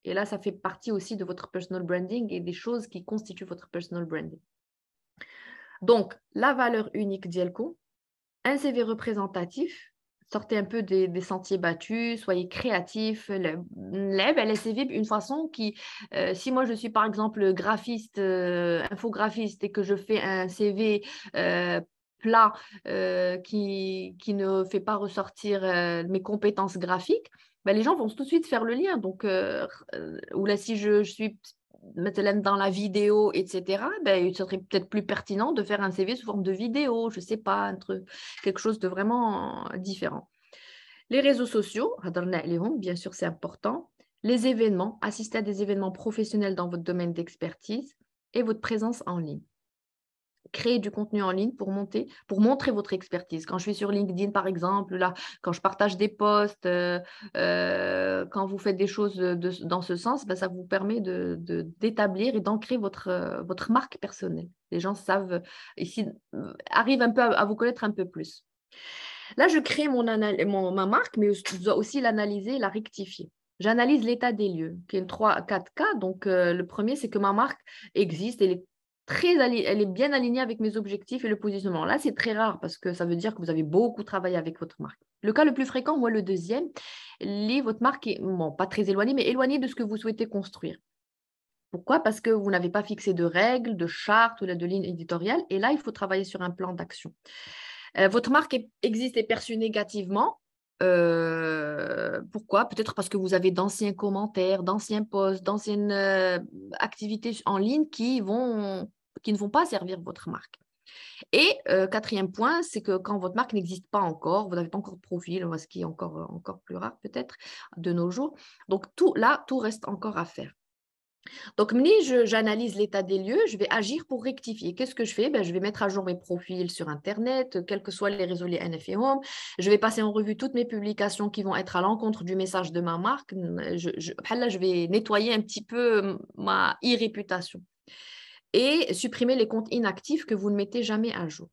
Et là, ça fait partie aussi de votre personal branding et des choses qui constituent votre personal branding. Donc, la valeur unique d'Yelko, un CV représentatif, sortez un peu des sentiers battus, soyez créatifs. Le CV, une façon qui, si moi je suis par exemple graphiste, infographiste et que je fais un CV plat qui ne fait pas ressortir mes compétences graphiques, ben, les gens vont tout de suite faire le lien. Donc, ou là, si je suis maintenant dans la vidéo, etc., ben, il serait peut-être plus pertinent de faire un CV sous forme de vidéo, je ne sais pas, quelque chose de vraiment différent. Les réseaux sociaux, bien sûr, c'est important. Les événements, assister à des événements professionnels dans votre domaine d'expertise et votre présence en ligne. Créer du contenu en ligne pour montrer votre expertise. Quand je suis sur LinkedIn, par exemple, là, quand je partage des posts, quand vous faites des choses dans ce sens, ben, ça vous permet d'établir et d'ancrer votre marque personnelle. Les gens savent, ici, arrivent un peu à vous connaître un peu plus. Là, je crée ma marque, mais je dois aussi l'analyser et la rectifier. J'analyse l'état des lieux, qui est 4 cas. Donc, le premier, c'est que ma marque existe, elle est bien alignée avec mes objectifs et le positionnement. Là, c'est très rare parce que ça veut dire que vous avez beaucoup travaillé avec votre marque. Le cas le plus fréquent, moi, le deuxième, votre marque est, bon, pas très éloignée, mais éloignée de ce que vous souhaitez construire. Pourquoi? Parce que vous n'avez pas fixé de règles, de chartes ou de lignes éditoriales. Et là, il faut travailler sur un plan d'action. Votre marque existe et perçue négativement. Pourquoi? Peut-être parce que vous avez d'anciens commentaires, d'anciens posts, d'anciennes activités en ligne qui ne vont pas servir votre marque. Et quatrième point, c'est que quand votre marque n'existe pas encore, vous n'avez pas encore de profil, ce qui est encore plus rare peut-être de nos jours. Donc, tout reste encore à faire. Donc, j'analyse l'état des lieux, je vais agir pour rectifier. Qu'est-ce que je fais? Je vais mettre à jour mes profils sur Internet, quels que soient les réseaux, les NF et Home. Je vais passer en revue toutes mes publications qui vont être à l'encontre du message de ma marque. Je vais nettoyer un petit peu ma e-réputation et supprimer les comptes inactifs que vous ne mettez jamais à jour.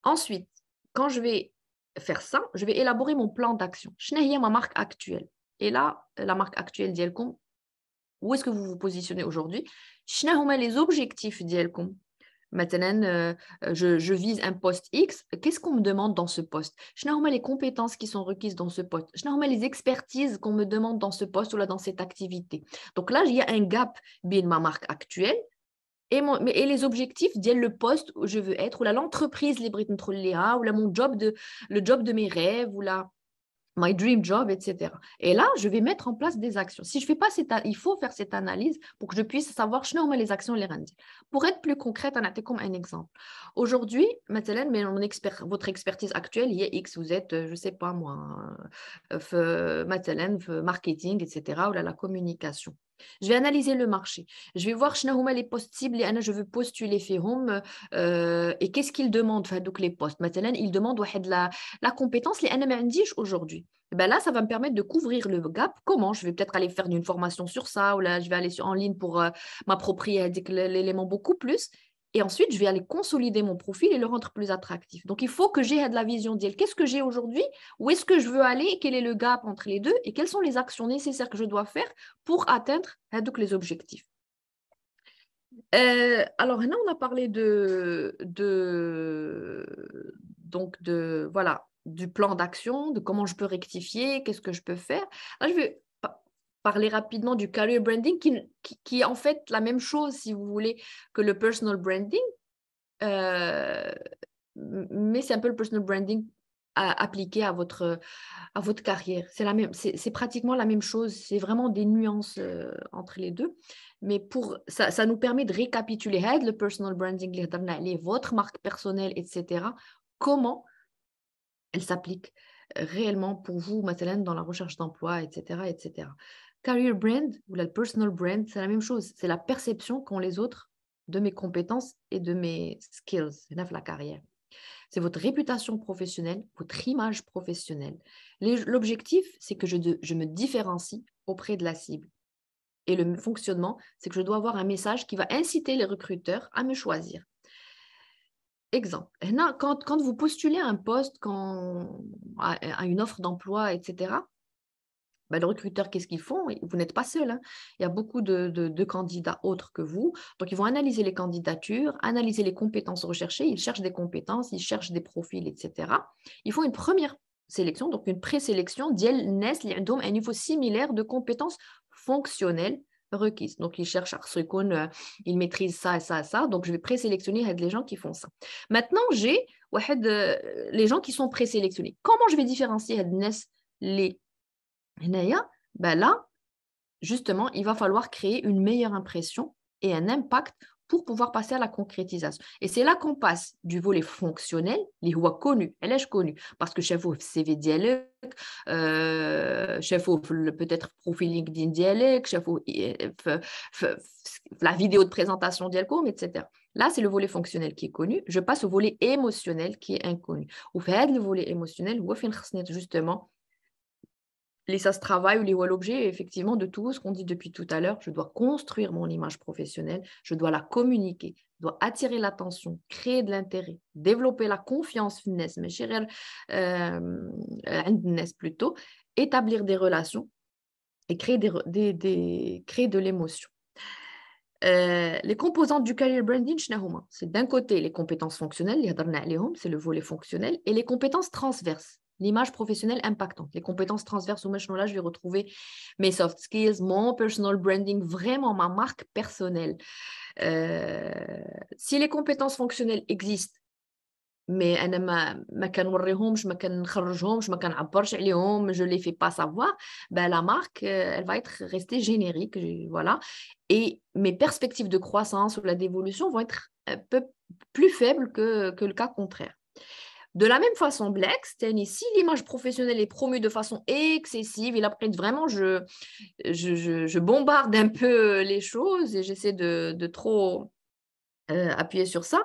Ensuite, quand je vais faire ça, je vais élaborer mon plan d'action. Je n'ai ma marque actuelle. Et là, la marque actuelle d'Yelcom, où est-ce que vous vous positionnez aujourd'hui? Quels sont les objectifs d'Yelcom? Maintenant, je vise un poste X. Qu'est-ce qu'on me demande dans ce poste? Quelles sont les compétences qui sont requises dans ce poste? Quelles sont les expertises qu'on me demande dans ce poste ou là, dans cette activité? Donc là, il y a un gap bien ma marque actuelle et les objectifs le poste où je veux être, ou l'entreprise ou là, le job de mes rêves, ou là, my dream job, etc. Et là, je vais mettre en place des actions. Si je fais pas il faut faire cette analyse pour que je puisse savoir les actions les rendre. Pour être plus concrète, on a comme un exemple. Aujourd'hui, maintenant, votre expertise actuelle, il y a X, vous êtes, je sais pas moi, marketing, etc., ou là, la communication. Je vais analyser le marché. Je vais voir les postes cibles et je veux postuler et qu'est-ce qu'ils demandent donc les postes. Maintenant, ils demandent la compétence les aujourd'hui. Ben là, ça va me permettre de couvrir le gap. Comment? Je vais peut-être aller faire une formation sur ça ou là, je vais aller en ligne pour m'approprier l'élément beaucoup plus. Et ensuite, je vais aller consolider mon profil et le rendre plus attractif. Donc, il faut que j'ai de la vision d'elle. Qu'est-ce que j'ai aujourd'hui? Où est-ce que je veux aller? Quel est le gap entre les deux? Et quelles sont les actions nécessaires que je dois faire pour atteindre donc, les objectifs? Alors, là, on a parlé voilà, du plan d'action, de comment je peux rectifier, qu'est-ce que je peux faire. Là, je vais parler rapidement du career branding qui est en fait la même chose, si vous voulez, que le personal branding. Mais c'est un peu le personal branding appliqué à votre carrière. C'est pratiquement la même chose. C'est vraiment des nuances entre les deux. Mais ça nous permet de récapituler le personal branding, votre marque personnelle, etc. Comment elle s'applique réellement pour vous, maintenant, dans la recherche d'emploi, etc., etc. Career brand ou le personal brand, c'est la même chose. C'est la perception qu'ont les autres de mes compétences et de mes skills, la carrière. C'est votre réputation professionnelle, votre image professionnelle. L'objectif, c'est que je me différencie auprès de la cible. Et le fonctionnement, c'est que je dois avoir un message qui va inciter les recruteurs à me choisir. exemple, quand vous postulez à un poste, à une offre d'emploi, etc., ben, le recruteur, qu'est-ce qu'ils font? Vous n'êtes pas seul, hein. Il y a beaucoup de candidats autres que vous. Donc, ils vont analyser les candidatures, analyser les compétences recherchées. Ils cherchent des compétences, ils cherchent des profils, etc. Ils font une première sélection, donc une présélection d'IEL NES, un niveau similaire de compétences fonctionnelles requises. Donc, ils cherchent à ils maîtrisent ça et ça et ça. Donc, je vais présélectionner les gens qui font ça. Maintenant, j'ai les gens qui sont présélectionnés. Comment je vais différencier les ben là, justement, il va falloir créer une meilleure impression et un impact pour pouvoir passer à la concrétisation. Et c'est là qu'on passe du volet fonctionnel, les voix connues, elle est connue, parce que chef au CV dialogue, chef au peut-être profil LinkedIn dialogue, chef au la vidéo de présentation dialogue, etc. Là, c'est le volet fonctionnel qui est connu. Je passe au volet émotionnel qui est inconnu. Ou fait le volet émotionnel, ou justement ça se travaille ou les voit l'objet, effectivement, de tout ce qu'on dit depuis tout à l'heure. Je dois construire mon image professionnelle, je dois la communiquer, je dois attirer l'attention, créer de l'intérêt, développer la confiance, plutôt, établir des relations et créer de l'émotion. Les composantes du career branding, c'est d'un côté les compétences fonctionnelles, c'est le volet fonctionnel, et les compétences transverses, l'image professionnelle impactante. Les compétences transverses, là, je vais retrouver mes soft skills, mon personal branding, vraiment ma marque personnelle. Si les compétences fonctionnelles existent, mais ما كنوريهمش ما كنخرجهمش ما كنعبرش عليهم, je les fais pas savoir, ben la marque elle va être restée générique, voilà, et mes perspectives de croissance ou d'évolution vont être un peu plus faibles que le cas contraire. De la même façon, Black, si l'image professionnelle est promue de façon excessive, et après vraiment je bombarde un peu les choses et j'essaie de trop appuyer sur ça,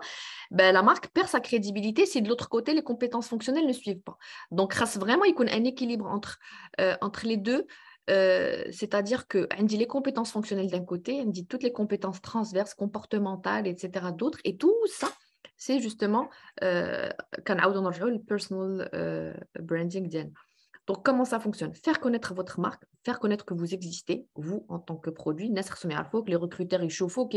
ben, la marque perd sa crédibilité si de l'autre côté, les compétences fonctionnelles ne suivent pas. Donc, vraiment, il y a un équilibre entre les deux. C'est-à-dire que on dit les compétences fonctionnelles d'un côté, on dit toutes les compétences transverses, comportementales, etc. d'autres. Et tout ça, c'est justement le personal branding. Donc, comment ça fonctionne? Faire connaître votre marque, faire connaître que vous existez, vous, en tant que produit. Que les recruteurs, ils chauffent,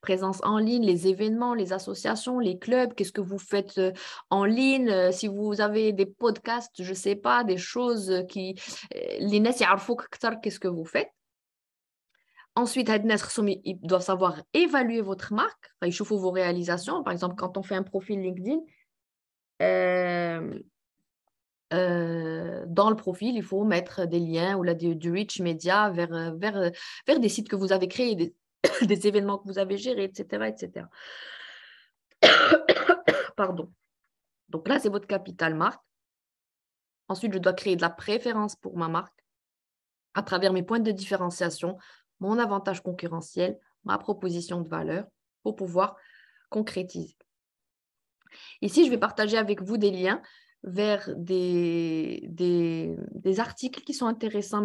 présence en ligne, les événements, les associations, les clubs, qu'est-ce que vous faites en ligne? Si vous avez des podcasts, je ne sais pas, des choses qui... Les NES, qu'est-ce que vous faites? Ensuite, ils doivent savoir évaluer votre marque. Ils chauffent vos réalisations. Par exemple, quand on fait un profil LinkedIn, dans le profil, il faut mettre des liens ou du rich media vers des sites que vous avez créés, des événements que vous avez gérés, etc. etc. Pardon. Donc là, c'est votre capital marque. Ensuite, je dois créer de la préférence pour ma marque à travers mes points de différenciation, mon avantage concurrentiel, ma proposition de valeur pour pouvoir concrétiser. Ici, je vais partager avec vous des liens vers des articles qui sont intéressants,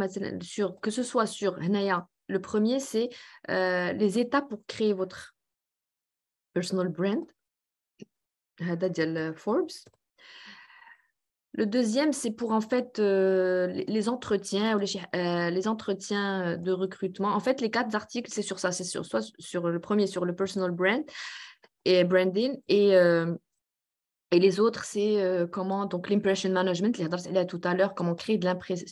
que ce soit sur Hnaya. Le premier, c'est les étapes pour créer votre personal brand, Forbes. Le deuxième, c'est pour en fait les entretiens ou les entretiens de recrutement. En fait, les 4 articles, c'est sur ça. C'est soit sur le premier, sur le personal brand et branding, et les autres, c'est comment, donc l'impression management, tout à l'heure, comment créer de l'impression,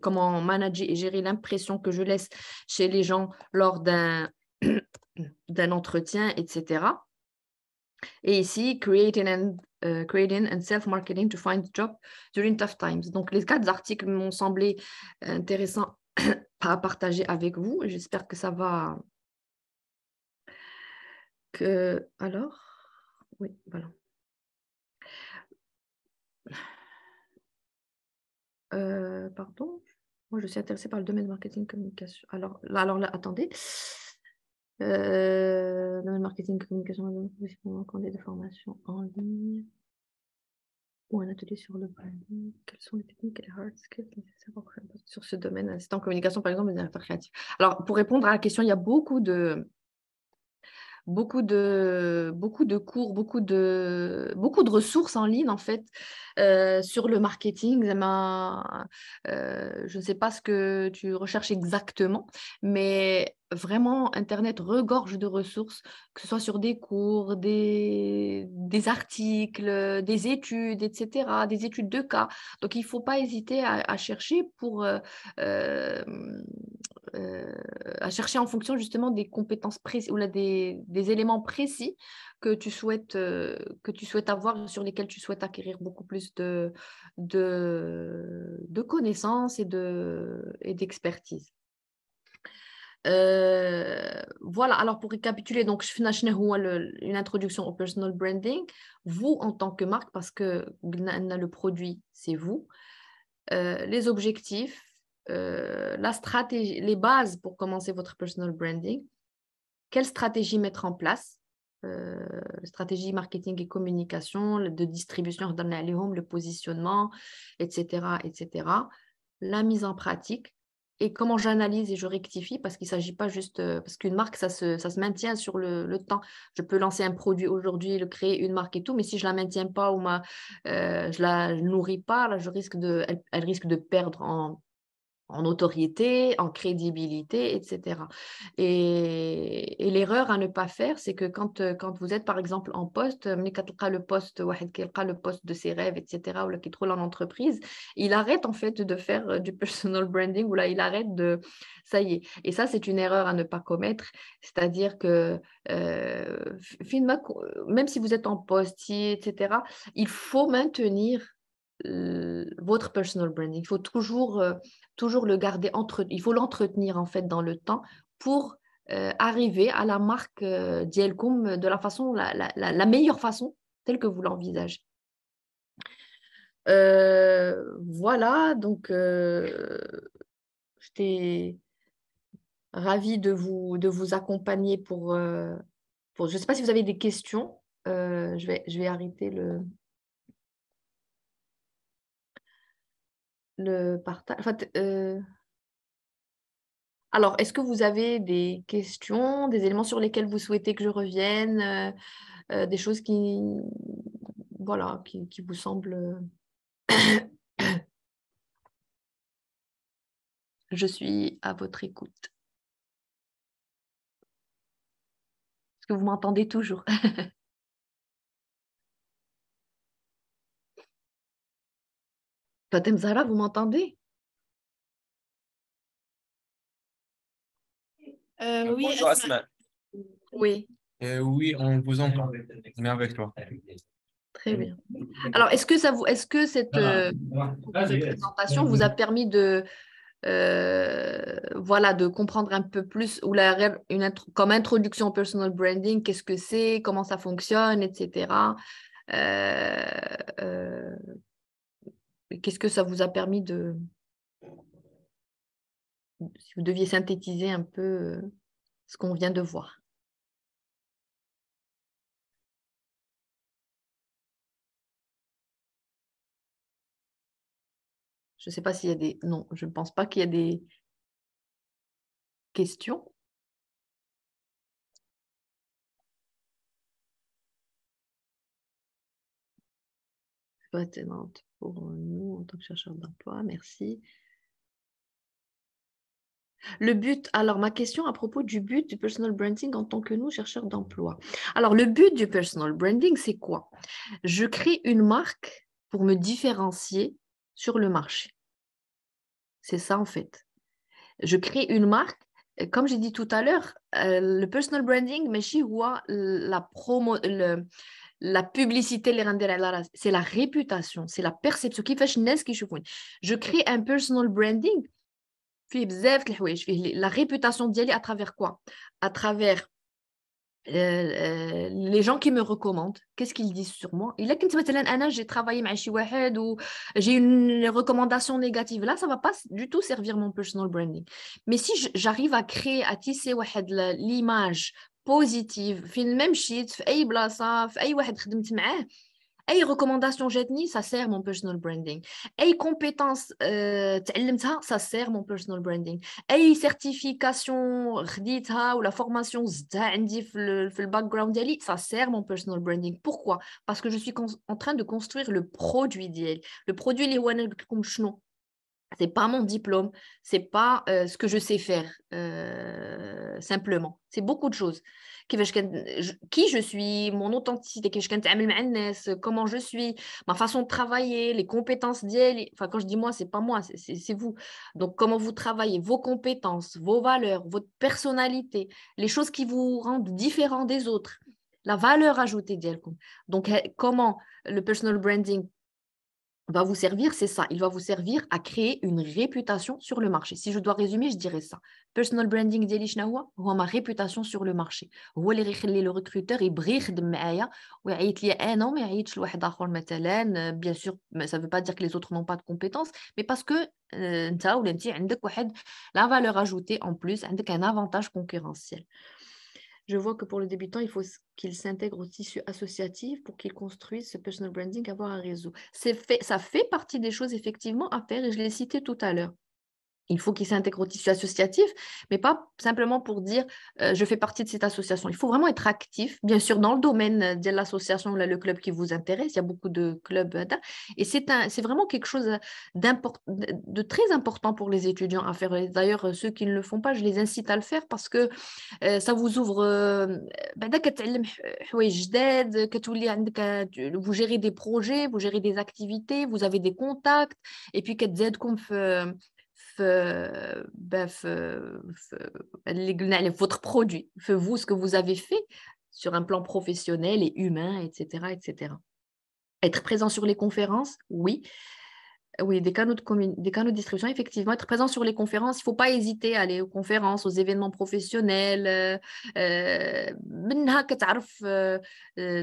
comment manager et gérer l'impression que je laisse chez les gens lors d'un entretien, etc. Et ici, creating and self-marketing to find a job during tough times. Donc, les 4 articles m'ont semblé intéressants à partager avec vous. J'espère que ça va... Alors, oui, voilà. Pardon, moi je suis intéressée par le domaine marketing communication. Alors là, attendez. Domaine marketing communication, des formations en ligne ou un atelier sur le branding. Quelles sont les techniques et les hard skills nécessaires pour créer un poste sur ce domaine, assistant en communication par exemple, des directeurs créatifs. Alors pour répondre à la question, il y a beaucoup de beaucoup de cours, beaucoup de ressources en ligne, en fait, sur le marketing. Je ne sais pas ce que tu recherches exactement, mais vraiment, Internet regorge de ressources, que ce soit sur des cours, des articles, des études, etc., des études de cas. Donc, il ne faut pas hésiter à chercher euh, euh, à chercher en fonction justement des compétences précises ou là, des éléments précis que tu souhaites avoir, sur lesquels tu souhaites acquérir beaucoup plus de connaissances et d'expertise. Voilà, alors pour récapituler, donc je finis une introduction au personal branding. Vous, en tant que marque, parce que le produit, c'est vous, les objectifs, la stratégie, les bases pour commencer votre personal branding, quelle stratégie mettre en place, stratégie marketing et communication, de distribution, le positionnement, etc., etc., la mise en pratique et comment j'analyse et je rectifie, parce qu'il ne s'agit pas juste, parce qu'une marque, ça se maintient sur le temps. Je peux lancer un produit aujourd'hui, le créer une marque et tout, mais si je ne la maintiens pas ou je ne la nourris pas, là, elle risque de perdre en notoriété, en crédibilité, etc. Et l'erreur à ne pas faire, c'est que quand vous êtes, par exemple, en poste, le poste de ses rêves, etc., ou là, qui est trop en entreprise, il arrête, en fait, de faire du personal branding, ou là, il arrête de... Ça y est. Et ça, c'est une erreur à ne pas commettre. C'est-à-dire que, même si vous êtes en poste, etc., il faut maintenir votre personal branding. Il faut toujours le garder il faut l'entretenir en fait dans le temps pour arriver à la marque Dielcom de la façon, la meilleure façon, telle que vous l'envisagez. Voilà, donc j'étais ravie de vous accompagner pour je ne sais pas si vous avez des questions. Je vais arrêter le partage. Enfin, alors, est-ce que vous avez des questions, des éléments sur lesquels vous souhaitez que je revienne, des choses voilà, qui vous semblent... Je suis à votre écoute. Est-ce que vous m'entendez toujours? Fatem Zahra, vous m'entendez? Oui, bonjour Asma. Oui, Oui, on vous entend. On est avec toi. très bien. Alors, est-ce que cette présentation vous a permis voilà, de comprendre un peu plus, ou comme introduction au personal branding, qu'est-ce que c'est, comment ça fonctionne, etc. Qu'est-ce que ça vous a permis si vous deviez synthétiser un peu ce qu'on vient de voir? Je ne sais pas s'il y a des... Non, je ne pense pas qu'il y a des questions. Pertinente pour nous en tant que chercheurs d'emploi, merci. Le but, alors ma question à propos du but du personal branding en tant que nous, chercheurs d'emploi. Alors, le but du personal branding, c'est quoi? Je crée une marque pour me différencier sur le marché. C'est ça, en fait. Je crée une marque. Comme j'ai dit tout à l'heure, le personal branding, la publicité, c'est la réputation, c'est la perception. Je crée un personal branding, la réputation d'Yali à travers quoi? À travers les gens qui me recommandent, qu'est-ce qu'ils disent sur moi? Il est j'ai travaillé avec واحد ou j'ai une recommandation négative. Là, ça ne va pas du tout servir mon personal branding. Mais si j'arrive à créer, à tisser l'image positive, في الميم شيت في أي بلاصة في أي واحد خدمت معاه, اي recommandation جاتني ça sert mon personal branding. اي compétence تعلمتها ça sert mon personal branding. اي certification خديتها ولا formation زدتها عندي في الباك ديالي ça sert mon personal branding. Pourquoi? Parce que je suis en train de construire le produit ديالي. Le produit اللي هو انا قلت لكم شنو. C'est pas mon diplôme, c'est pas ce que je sais faire simplement. C'est beaucoup de choses. Qui je suis, mon authenticité, comment je suis, ma façon de travailler, les compétences d'elle. Enfin, quand je dis moi, c'est pas moi, c'est vous. Donc, comment vous travaillez, vos compétences, vos valeurs, votre personnalité, les choses qui vous rendent différent des autres, la valeur ajoutée d'elle. Donc, comment le personal branding va vous servir, c'est ça. Il va vous servir à créer une réputation sur le marché. Si je dois résumer, je dirais ça. Personal branding ديالي شنو هو ma réputation sur le marché. هو اللي غيخلي le recruteur يبغي يخدم معايا ويعيط لي انا وما يعيطش لواحد اخر مثلا. Bien sûr, ça veut pas dire que les autres n'ont pas de compétences, mais parce que انت ولا انت عندك واحد la valeur ajoutée en plus, عندك un avantage concurrentiel. Je vois que pour le débutant, il faut qu'il s'intègre au tissu associatif pour qu'il construise ce personal branding, avoir un réseau. Ça fait partie des choses effectivement à faire et je l'ai cité tout à l'heure. Il faut qu'il s'intègre au tissu associatif, mais pas simplement pour dire je fais partie de cette association. Il faut vraiment être actif, bien sûr, dans le domaine de l'association, le club qui vous intéresse. Il y a beaucoup de clubs. Et c'est vraiment quelque chose de très important pour les étudiants à faire. D'ailleurs, ceux qui ne le font pas, je les incite à le faire parce que ça vous ouvre. Vous gérez des projets, vous gérez des activités, vous avez des contacts, et puis votre produit, vous, ce que vous avez fait sur un plan professionnel et humain, etc., etc. Être présent sur les conférences, oui. Oui, des canaux de distribution, effectivement. Être présent sur les conférences, il ne faut pas hésiter à aller aux conférences, aux événements professionnels. منها كتعرف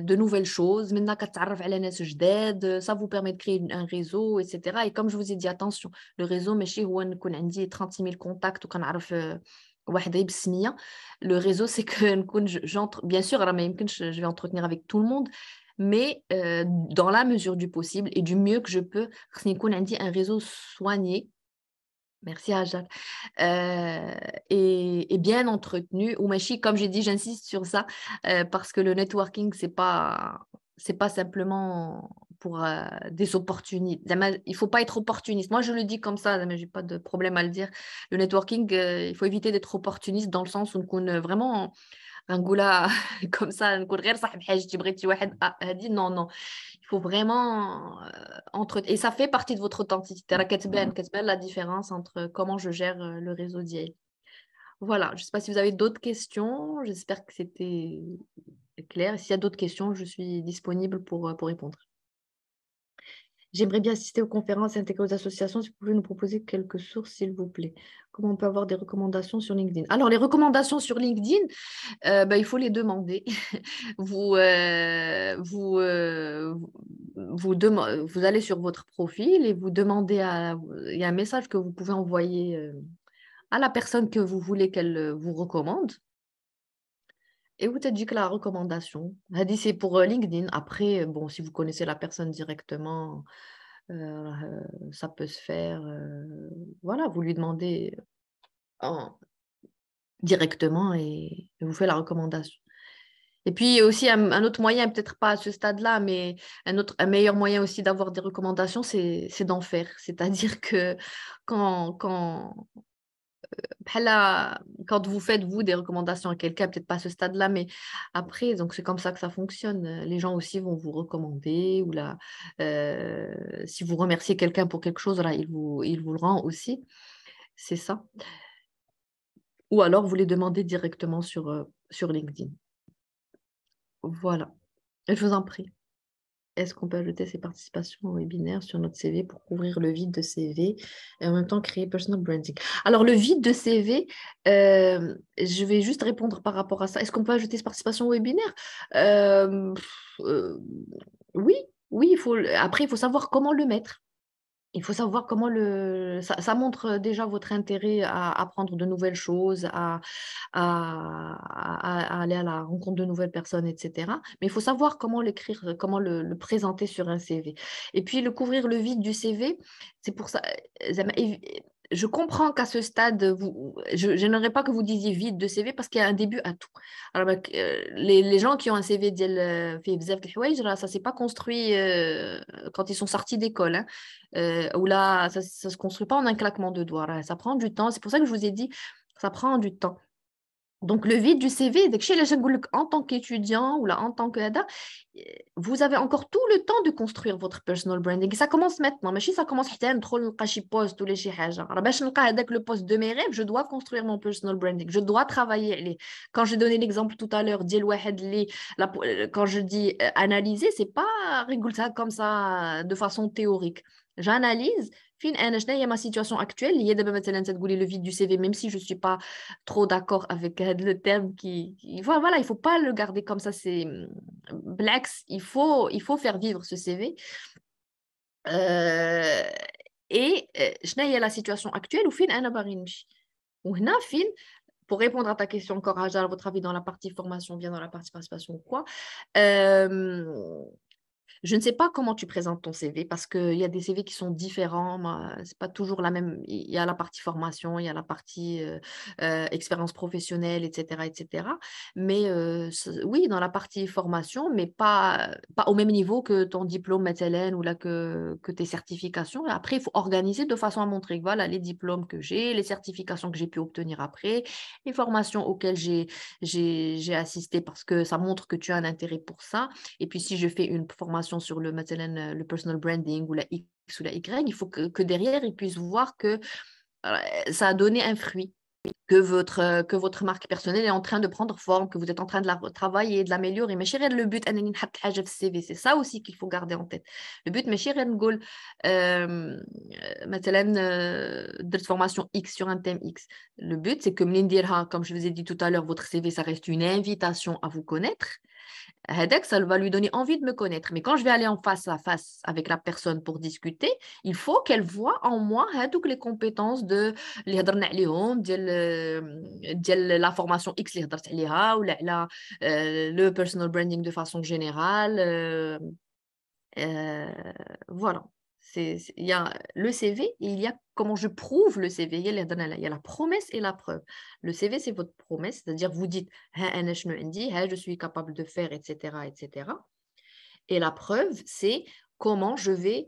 de nouvelles choses. منها كتعرف على ناس جداد. Ça vous permet de créer un réseau, etc. Et comme je vous ai dit, attention, le réseau, ماشي هو نكون عندي 36 000 contacts وكنعرف واحد غير بالسمية. Le réseau, c'est que نكون j'entre. Bien sûr, راه ما يمكنش je vais entretenir avec tout le monde. Mais dans la mesure du possible et du mieux que je peux, un réseau soigné, merci Ajal, et bien entretenu. Ou Machi, comme j'ai dit, j'insiste sur ça, parce que le networking, c'est pas simplement pour des opportunités. Il ne faut pas être opportuniste. Moi, je le dis comme ça, mais je n'ai pas de problème à le dire. Le networking, il faut éviter d'être opportuniste dans le sens où on est vraiment... نقولها comme ça نكون غير صاحب حاجتي بغيتي واحد هادي non il faut vraiment et ça fait partie de votre authenticité راه كتبان la différence entre comment je gère le réseau ديالي. Voilà, je ne sais pas si vous avez d'autres questions, j'espère que c'était clair et s'il y a d'autres questions, je suis disponible pour répondre. J'aimerais bien assister aux conférences et intégrer aux associations. Si vous pouvez nous proposer quelques sources, s'il vous plaît. Comment on peut avoir des recommandations sur LinkedIn? Alors, les recommandations sur LinkedIn, il faut les demander. Vous allez sur votre profil et vous demandez il y a un message que vous pouvez envoyer à la personne que vous voulez qu'elle vous recommande. Et vous dites que la recommandation, c'est pour LinkedIn. Après, bon, si vous connaissez la personne directement, ça peut se faire. Voilà, vous lui demandez directement et vous faites la recommandation. Et puis aussi un autre moyen, peut-être pas à ce stade-là, mais un meilleur moyen aussi d'avoir des recommandations, c'est d'en faire. C'est-à-dire que quand vous faites, vous, des recommandations à quelqu'un, peut-être pas à ce stade-là, mais après, donc c'est comme ça que ça fonctionne. Les gens aussi vont vous recommander, ou si vous remerciez quelqu'un pour quelque chose, là, il vous le rend aussi. C'est ça. Ou alors, vous les demandez directement sur LinkedIn. Voilà. Je vous en prie. Est-ce qu'on peut ajouter ces participations au webinaire sur notre CV pour couvrir le vide de CV et en même temps créer personal branding? Alors, le vide de CV, je vais juste répondre par rapport à ça. Est-ce qu'on peut ajouter ces participations au webinaire? Oui, après, il faut savoir comment le mettre. il faut savoir comment ça montre déjà votre intérêt à apprendre de nouvelles choses, à aller à la rencontre de nouvelles personnes, etc. Mais il faut savoir comment l'écrire, comment le présenter sur un CV. Et puis, le couvrir le vide du CV, c'est pour ça. Je comprends qu'à ce stade, je n'aimerais pas que vous disiez vide de CV parce qu'il y a un début à tout. Alors, les gens qui ont un CV fait bzaf de الحوايج, ça ne s'est pas construit quand ils sont sortis d'école. Hein. Où là, ça ne se construit pas en un claquement de doigts. Là. Ça prend du temps. C'est pour ça que je vous ai dit, ça prend du temps. Donc, le vide du CV, en tant qu'étudiant ou là, en tant que ADA, vous avez encore tout le temps de construire votre personal branding. Et ça commence maintenant. Mais si ça commence à trop le poste ou les avec le poste de mes rêves, je dois construire mon personal branding. Je dois travailler. Quand j'ai donné l'exemple tout à l'heure, quand je dis analyser, c'est pas rigoler ça comme ça de façon théorique. J'analyse. Fin, ma situation actuelle, il y a le vide du CV, même si je ne suis pas trop d'accord avec le terme voilà, il ne faut pas le garder comme ça. C'est Blacks, il faut faire vivre ce CV. Et je n'ai la situation actuelle où fin un barinchi. Ou fin, pour répondre à ta question encore, à votre avis, dans la partie formation, bien dans la partie participation ou quoi, je ne sais pas comment tu présentes ton CV parce qu'il y a des CV qui sont différents. Ce n'est pas toujours la même. Il y a la partie formation, il y a la partie expérience professionnelle, etc., etc. Mais oui, dans la partie formation, mais pas au même niveau que ton diplôme METLN ou là que tes certifications. Et après, il faut organiser de façon à montrer que voilà, les diplômes que j'ai, les certifications que j'ai pu obtenir après, les formations auxquelles j'ai assisté parce que ça montre que tu as un intérêt pour ça. Et puis, si je fais une formation sur le personal branding ou la X ou la Y, il faut que derrière, ils puissent voir que ça a donné un fruit, que votre marque personnelle est en train de prendre forme, que vous êtes en train de la travailler, de l'améliorer. Mais chérie, le but, c'est ça aussi qu'il faut garder en tête. Le but, mais chérie, de formation X sur un thème X. Le but, c'est que, comme je vous ai dit tout à l'heure, votre CV, ça reste une invitation à vous connaître. Ça va lui donner envie de me connaître. Mais quand je vais aller en face à face avec la personne pour discuter, il faut qu'elle voit en moi toutes les compétences de la formation X le personal branding de façon générale. Voilà. Il y a le CV et il y a comment je prouve le CV. Il y a la promesse et la preuve. Le CV, c'est votre promesse, c'est-à-dire vous dites je suis capable de faire, etc., etc. Et la preuve, c'est comment je vais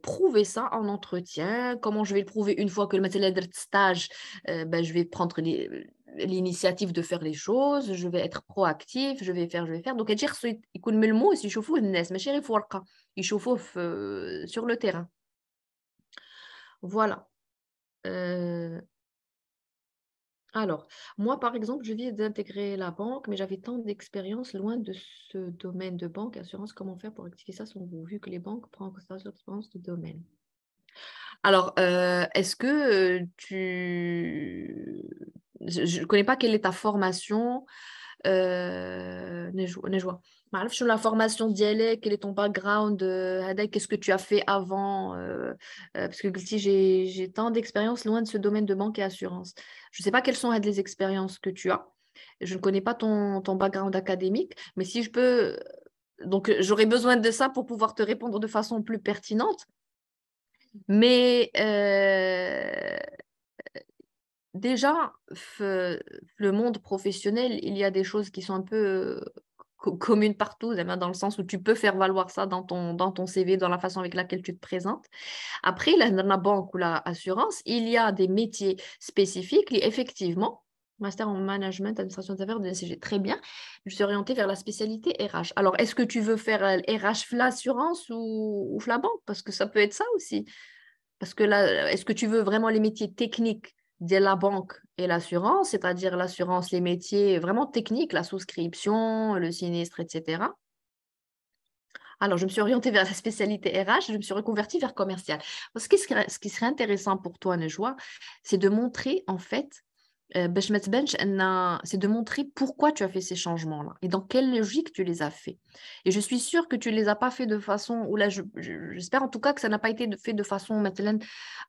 prouver ça en entretien, comment je vais le prouver une fois que le matériel de stage, je vais prendre l'initiative de faire les choses, je vais être proactif, je vais faire. Donc, il le mot, si je il sur le terrain. Voilà. Alors, moi, par exemple, je viens d'intégrer la banque, mais j'avais tant d'expérience loin de ce domaine de banque, assurance. Comment faire pour expliquer ça sans vous, vu que les banques prennent en considération l'expérience du domaine? Alors, est-ce que je ne connais pas quelle est ta formation, Nejwa. Sur la formation dialecte, quel est ton background, qu'est-ce que tu as fait avant, parce que si j'ai tant d'expérience loin de ce domaine de banque et assurance. Je ne sais pas quelles sont les expériences que tu as. Je ne connais pas ton background académique, mais si je peux, donc j'aurais besoin de ça pour pouvoir te répondre de façon plus pertinente. Mais déjà, le monde professionnel, il y a des choses qui sont un peu communes partout, dans le sens où tu peux faire valoir ça dans ton CV, dans la façon avec laquelle tu te présentes. Après, dans la banque ou l'assurance, il y a des métiers spécifiques, et effectivement, master en management, administration des affaires de l'ECG, très bien. Je suis orientée vers la spécialité RH. Alors, est-ce que tu veux faire RH l'assurance ou la banque? Parce que ça peut être ça aussi. Parce que là, est-ce que tu veux vraiment les métiers techniques de la banque et l'assurance, c'est-à-dire l'assurance, les métiers vraiment techniques, la souscription, le sinistre, etc. Alors, je me suis orientée vers la spécialité RH, je me suis reconvertie vers commercial. Ce qui serait intéressant pour toi, Nejwa, c'est de montrer en fait باش ما تبانش ان c'est de montrer pourquoi tu as fait ces changements là et dans quelle logique tu les as fait. Et je suis sûre que tu les as pas fait de façon ou là j'espère en tout cas que ça n'a pas été fait de façon مثلا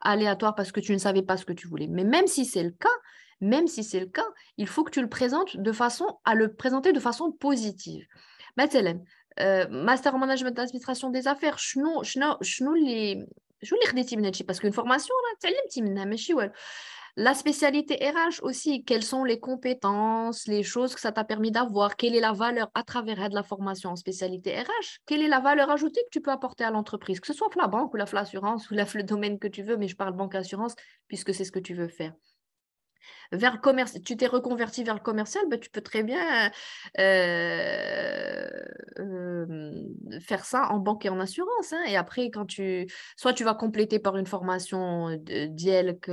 aléatoire parce que tu ne savais pas ce que tu voulais. Mais même si c'est le cas, il faut que tu le présentes de façon à le présenter de façon positive. مثلا master en management d'administration des affaires شنو اللي خديتي من هادشي parce qu'une formation راه تعلمتي منها ماشي والو. La spécialité RH aussi, quelles sont les compétences, les choses que ça t'a permis d'avoir, quelle est la valeur à travers de la formation en spécialité RH, quelle est la valeur ajoutée que tu peux apporter à l'entreprise, que ce soit la banque ou l'assurance ou le domaine que tu veux, mais je parle banque-assurance puisque c'est ce que tu veux faire. Vers le commerce, tu t'es reconverti vers le commercial, ben, tu peux très bien faire ça en banque et en assurance. Hein. Et après, soit tu vas compléter par une formation d'IELC,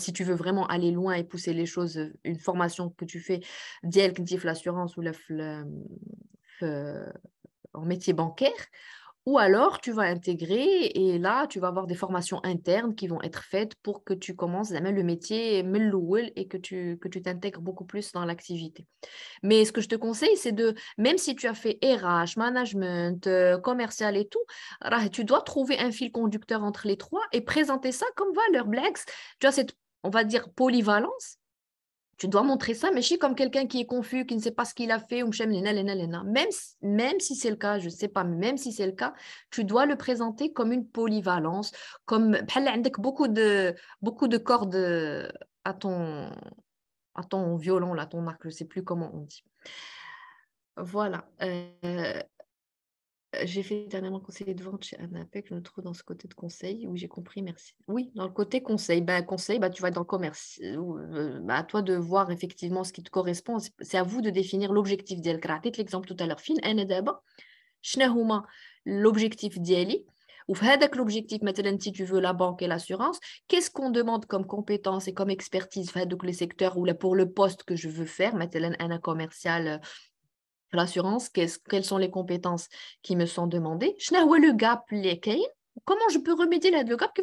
si tu veux vraiment aller loin et pousser les choses, une formation que tu fais d'IELC, l'assurance ou en métier bancaire. Ou alors, tu vas intégrer et là, tu vas avoir des formations internes qui vont être faites pour que tu commences le métier et que tu t'intègres beaucoup plus dans l'activité. Mais ce que je te conseille, c'est même si tu as fait RH, management, commercial et tout, tu dois trouver un fil conducteur entre les trois et présenter ça comme valeur. Blex, tu as cette, on va dire, polyvalence. Tu dois montrer ça, mais je suis comme quelqu'un qui est confus, qui ne sait pas ce qu'il a fait, ou même si c'est le cas, je ne sais pas, mais même si c'est le cas, tu dois le présenter comme une polyvalence, comme avec beaucoup de cordes à ton violon, là, ton arc, je ne sais plus comment on dit. Voilà. J'ai fait dernièrement conseiller de vente chez Anapec, je me trouve dans ce côté de conseil. Oui, j'ai compris, merci. Oui, dans le côté conseil. Tu vas être dans le commerce. À toi de voir effectivement ce qui te correspond. C'est à vous de définir l'objectif d'IELC. Je vais l'exemple tout à l'heure. L'objectif d'IELI. Ou l'objectif, maintenant, si tu veux la banque et l'assurance, qu'est-ce qu'on demande comme compétences et comme expertise dans les secteurs ou pour le poste que je veux faire, maintenant, un commercial l'assurance, quelles sont les compétences qui me sont demandées, le gap comment je peux remédier le gap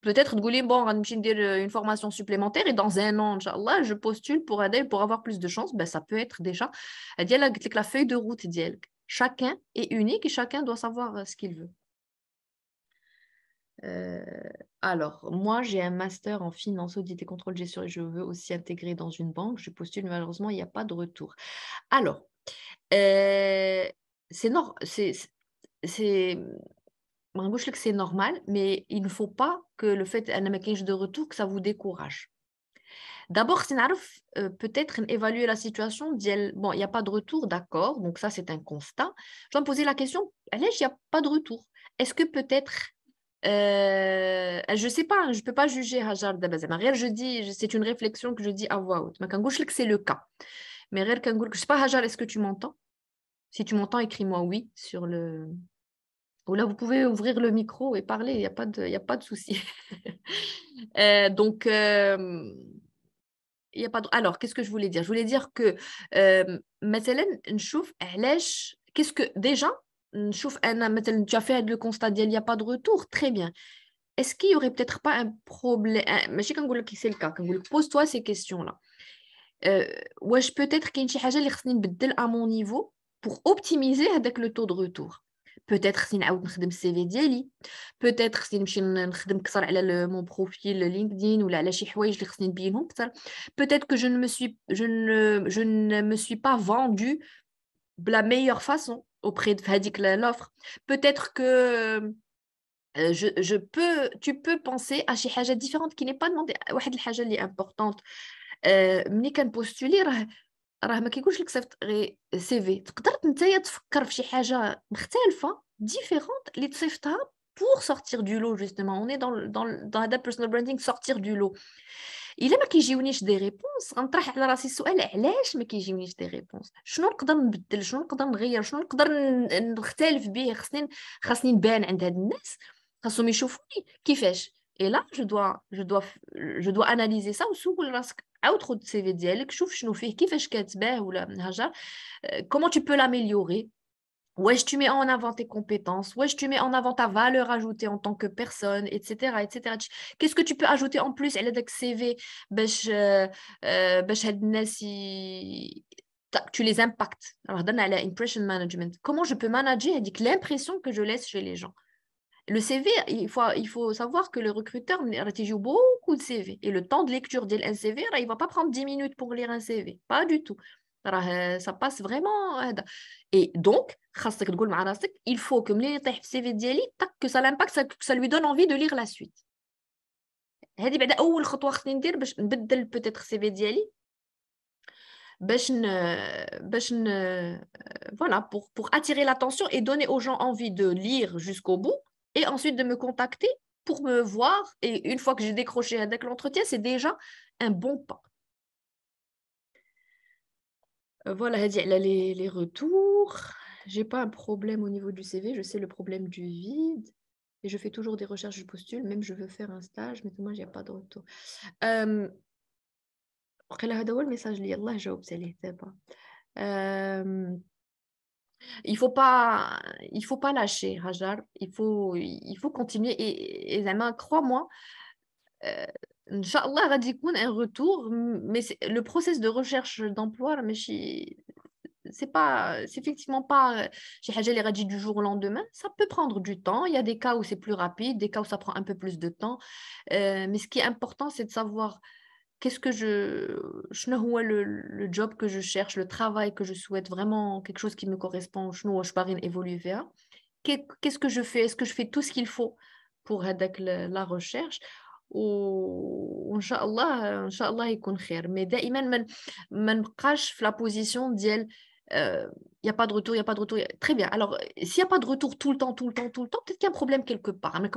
peut-être une formation supplémentaire et dans un an, Inch'Allah, je postule pour avoir plus de chance. Ben, ça peut être déjà la feuille de route. Chacun est unique et chacun doit savoir ce qu'il veut. Alors, moi, j'ai un master en finance, audit et contrôle gestion et je veux aussi intégrer dans une banque. Je postule, mais malheureusement, il n'y a pas de retour. Alors, c'est normal, mais il ne faut pas que le fait d'un maquillage de retour, que ça vous décourage. D'abord, c'est peut-être évaluer la situation. Bon, il n'y a pas de retour, d'accord, donc ça, c'est un constat. Je dois me poser la question, il n'y a pas de retour. Est-ce que peut-être je ne sais pas, je ne peux pas juger Hajar Dabazema. Je dis, c'est une réflexion que je dis à voix haute. Mais quand c'est le cas. Mais je ne sais pas, Hajar, est-ce que tu m'entends? Si tu m'entends, écris-moi oui sur le... Ou là, vous pouvez ouvrir le micro et parler, il n'y a pas de souci. Donc, il y a pas de... Alors, qu'est-ce que je voulais dire? Je voulais dire que مثلا نشوف علاش qu'est-ce que déjà نشوف أنا مثلا tu as fait le constat il n'y a pas de retour, très bien. Est-ce qu'il y aurait peut-être pas un problème ماشي كنقول لك c'est le cas كنقول لك pose-toi ces questions là. واش peut-être كاين شي حاجه اللي خصني نبدل à mon niveau pour optimiser avec le taux de retour. Peut-être خصني نعاود نخدم السي ديالي, peut-être خصني نمشي نخدم كثر على mon profil LinkedIn ولا على شي حوايج اللي خصني نبينهم كثر. Peut-être que je ne me suis pas vendue de la meilleure façon auprès de l'offre. Peut-être que tu peux penser à شي حاجه différente qui n'est pas demandée. واحد الحاجه اللي importante ملي كنبوستولي راه ما كيقولش لك صيفط غير سي في, تقدر نتايا تفكر في شي حاجه مختلفه ديفيرونت اللي تصيفطها pour sortir du lot justement. On est dans la personal branding, sortir du lot. الا ما كيجيونيش دي ريبونس غنطرح على راسي السؤال علاش ما كيجيونيش دي ريبونس, شنو نقدر نبدل, شنو نقدر نغير, شنو نقدر نختلف به, خاصني نبان عند هاد الناس, خاصهم يشوفوني كيفاش. Et là, je dois analyser ça وسول راسك عاود خد السي في ديالك, شوف شنو فيه, كيفاش كاتباه ولا هاجر, comment tu peux l'améliorer. Wesh, tu mets en avant tes compétences. Wesh, tu mets en avant ta valeur ajoutée en tant que personne, etc. etc. Qu'est-ce que tu peux ajouter en plus? Elle a des CV. باش هاد الناس tu les impactes. Alors, donne à la impression management. Comment je peux manager l'impression que je laisse chez les gens? Le CV, il faut savoir que le recruteur il beaucoup de CV. Et le temps de lecture d'un CV, il ne va pas prendre 10 minutes pour lire un CV. Pas du tout. Ça passe vraiment. Et donc, il faut que le CV que ça l'impacte, que ça lui donne envie de lire la suite. هذه بعد اول خطوه خصني ندير باش نبدل peut-être CV ديالي voilà pour attirer l'attention et donner aux gens envie de lire jusqu'au bout et ensuite de me contacter pour me voir et une fois que j'ai décroché avec l'entretien c'est déjà un bon pas. Voilà les retours. J'ai pas un problème au niveau du CV, je sais le problème du vide et je fais toujours des recherches, je postule, même je veux faire un stage, mais moi j'ai pas de retour. هذا هو الميساج اللي يلاه جاوبت عليه دابا. Il faut pas lâcher Hajar, il faut continuer et زعما crois-moi Inch'Allah غادي يكون un retour mais le process de recherche d'emploi ماشي c'est effectivement pas شي حاجه اللي غادي du jour au lendemain, ça peut prendre du temps, il y a des cas où c'est plus rapide, des cas où ça prend un peu plus de temps, mais ce qui est important c'est de savoir qu'est-ce que le job que je cherche, le travail que je souhaite, vraiment quelque chose qui me correspond, qu'est-ce que je fais? Est-ce que je fais tout ce qu'il faut pour la recherche? Inch'Allah يكون خير. Mais دائما ما نبقاش في la position ديال il n'y a pas de retour, il n'y a pas de retour. Très bien. Alors, s'il n'y a pas de retour tout le temps, peut-être qu'il y a un problème quelque part. Mais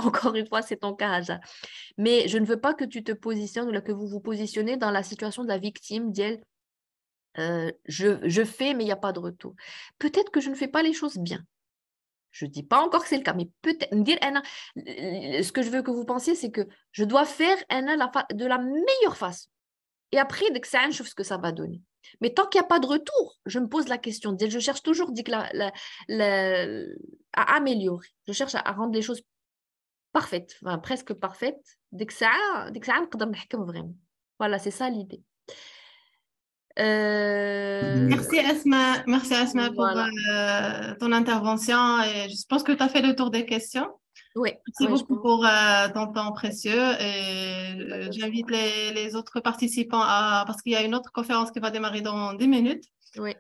encore une fois, c'est ton cas, Haja. Mais je ne veux pas que tu te positionnes ou que vous vous positionnez dans la situation de la victime d'elle. Je fais, mais il n'y a pas de retour. Peut-être que je ne fais pas les choses bien. Je ne dis pas encore que c'est le cas, mais peut-être. Ce que je veux que vous pensiez, c'est que je dois faire de la meilleure façon. Et après, dès que ça, je sais ce que ça va donner. Mais tant qu'il n'y a pas de retour, je me pose la question. Je cherche toujours à améliorer. Je cherche à rendre les choses parfaites, enfin, presque parfaites. Dès que ça, نقدر نحكم vraiment. Voilà, c'est ça l'idée. Merci Asma pour Voilà. ton intervention et je pense que tu as fait le tour des questions. Oui. Merci beaucoup pour ton temps précieux et j'invite les autres participants parce qu'il y a une autre conférence qui va démarrer dans 10 minutes. Oui.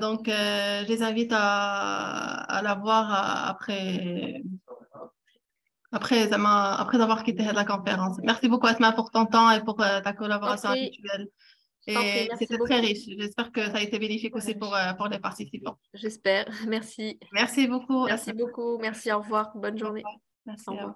Donc, je les invite à la voir après avoir quitté la conférence. Merci beaucoup Asma pour ton temps et pour ta collaboration habituelle. Et c'était très riche. J'espère que ça a été bénéfique aussi pour les participants. J'espère. Merci. Merci beaucoup. Merci beaucoup. Merci. Au revoir. Bonne journée. Merci. Au revoir.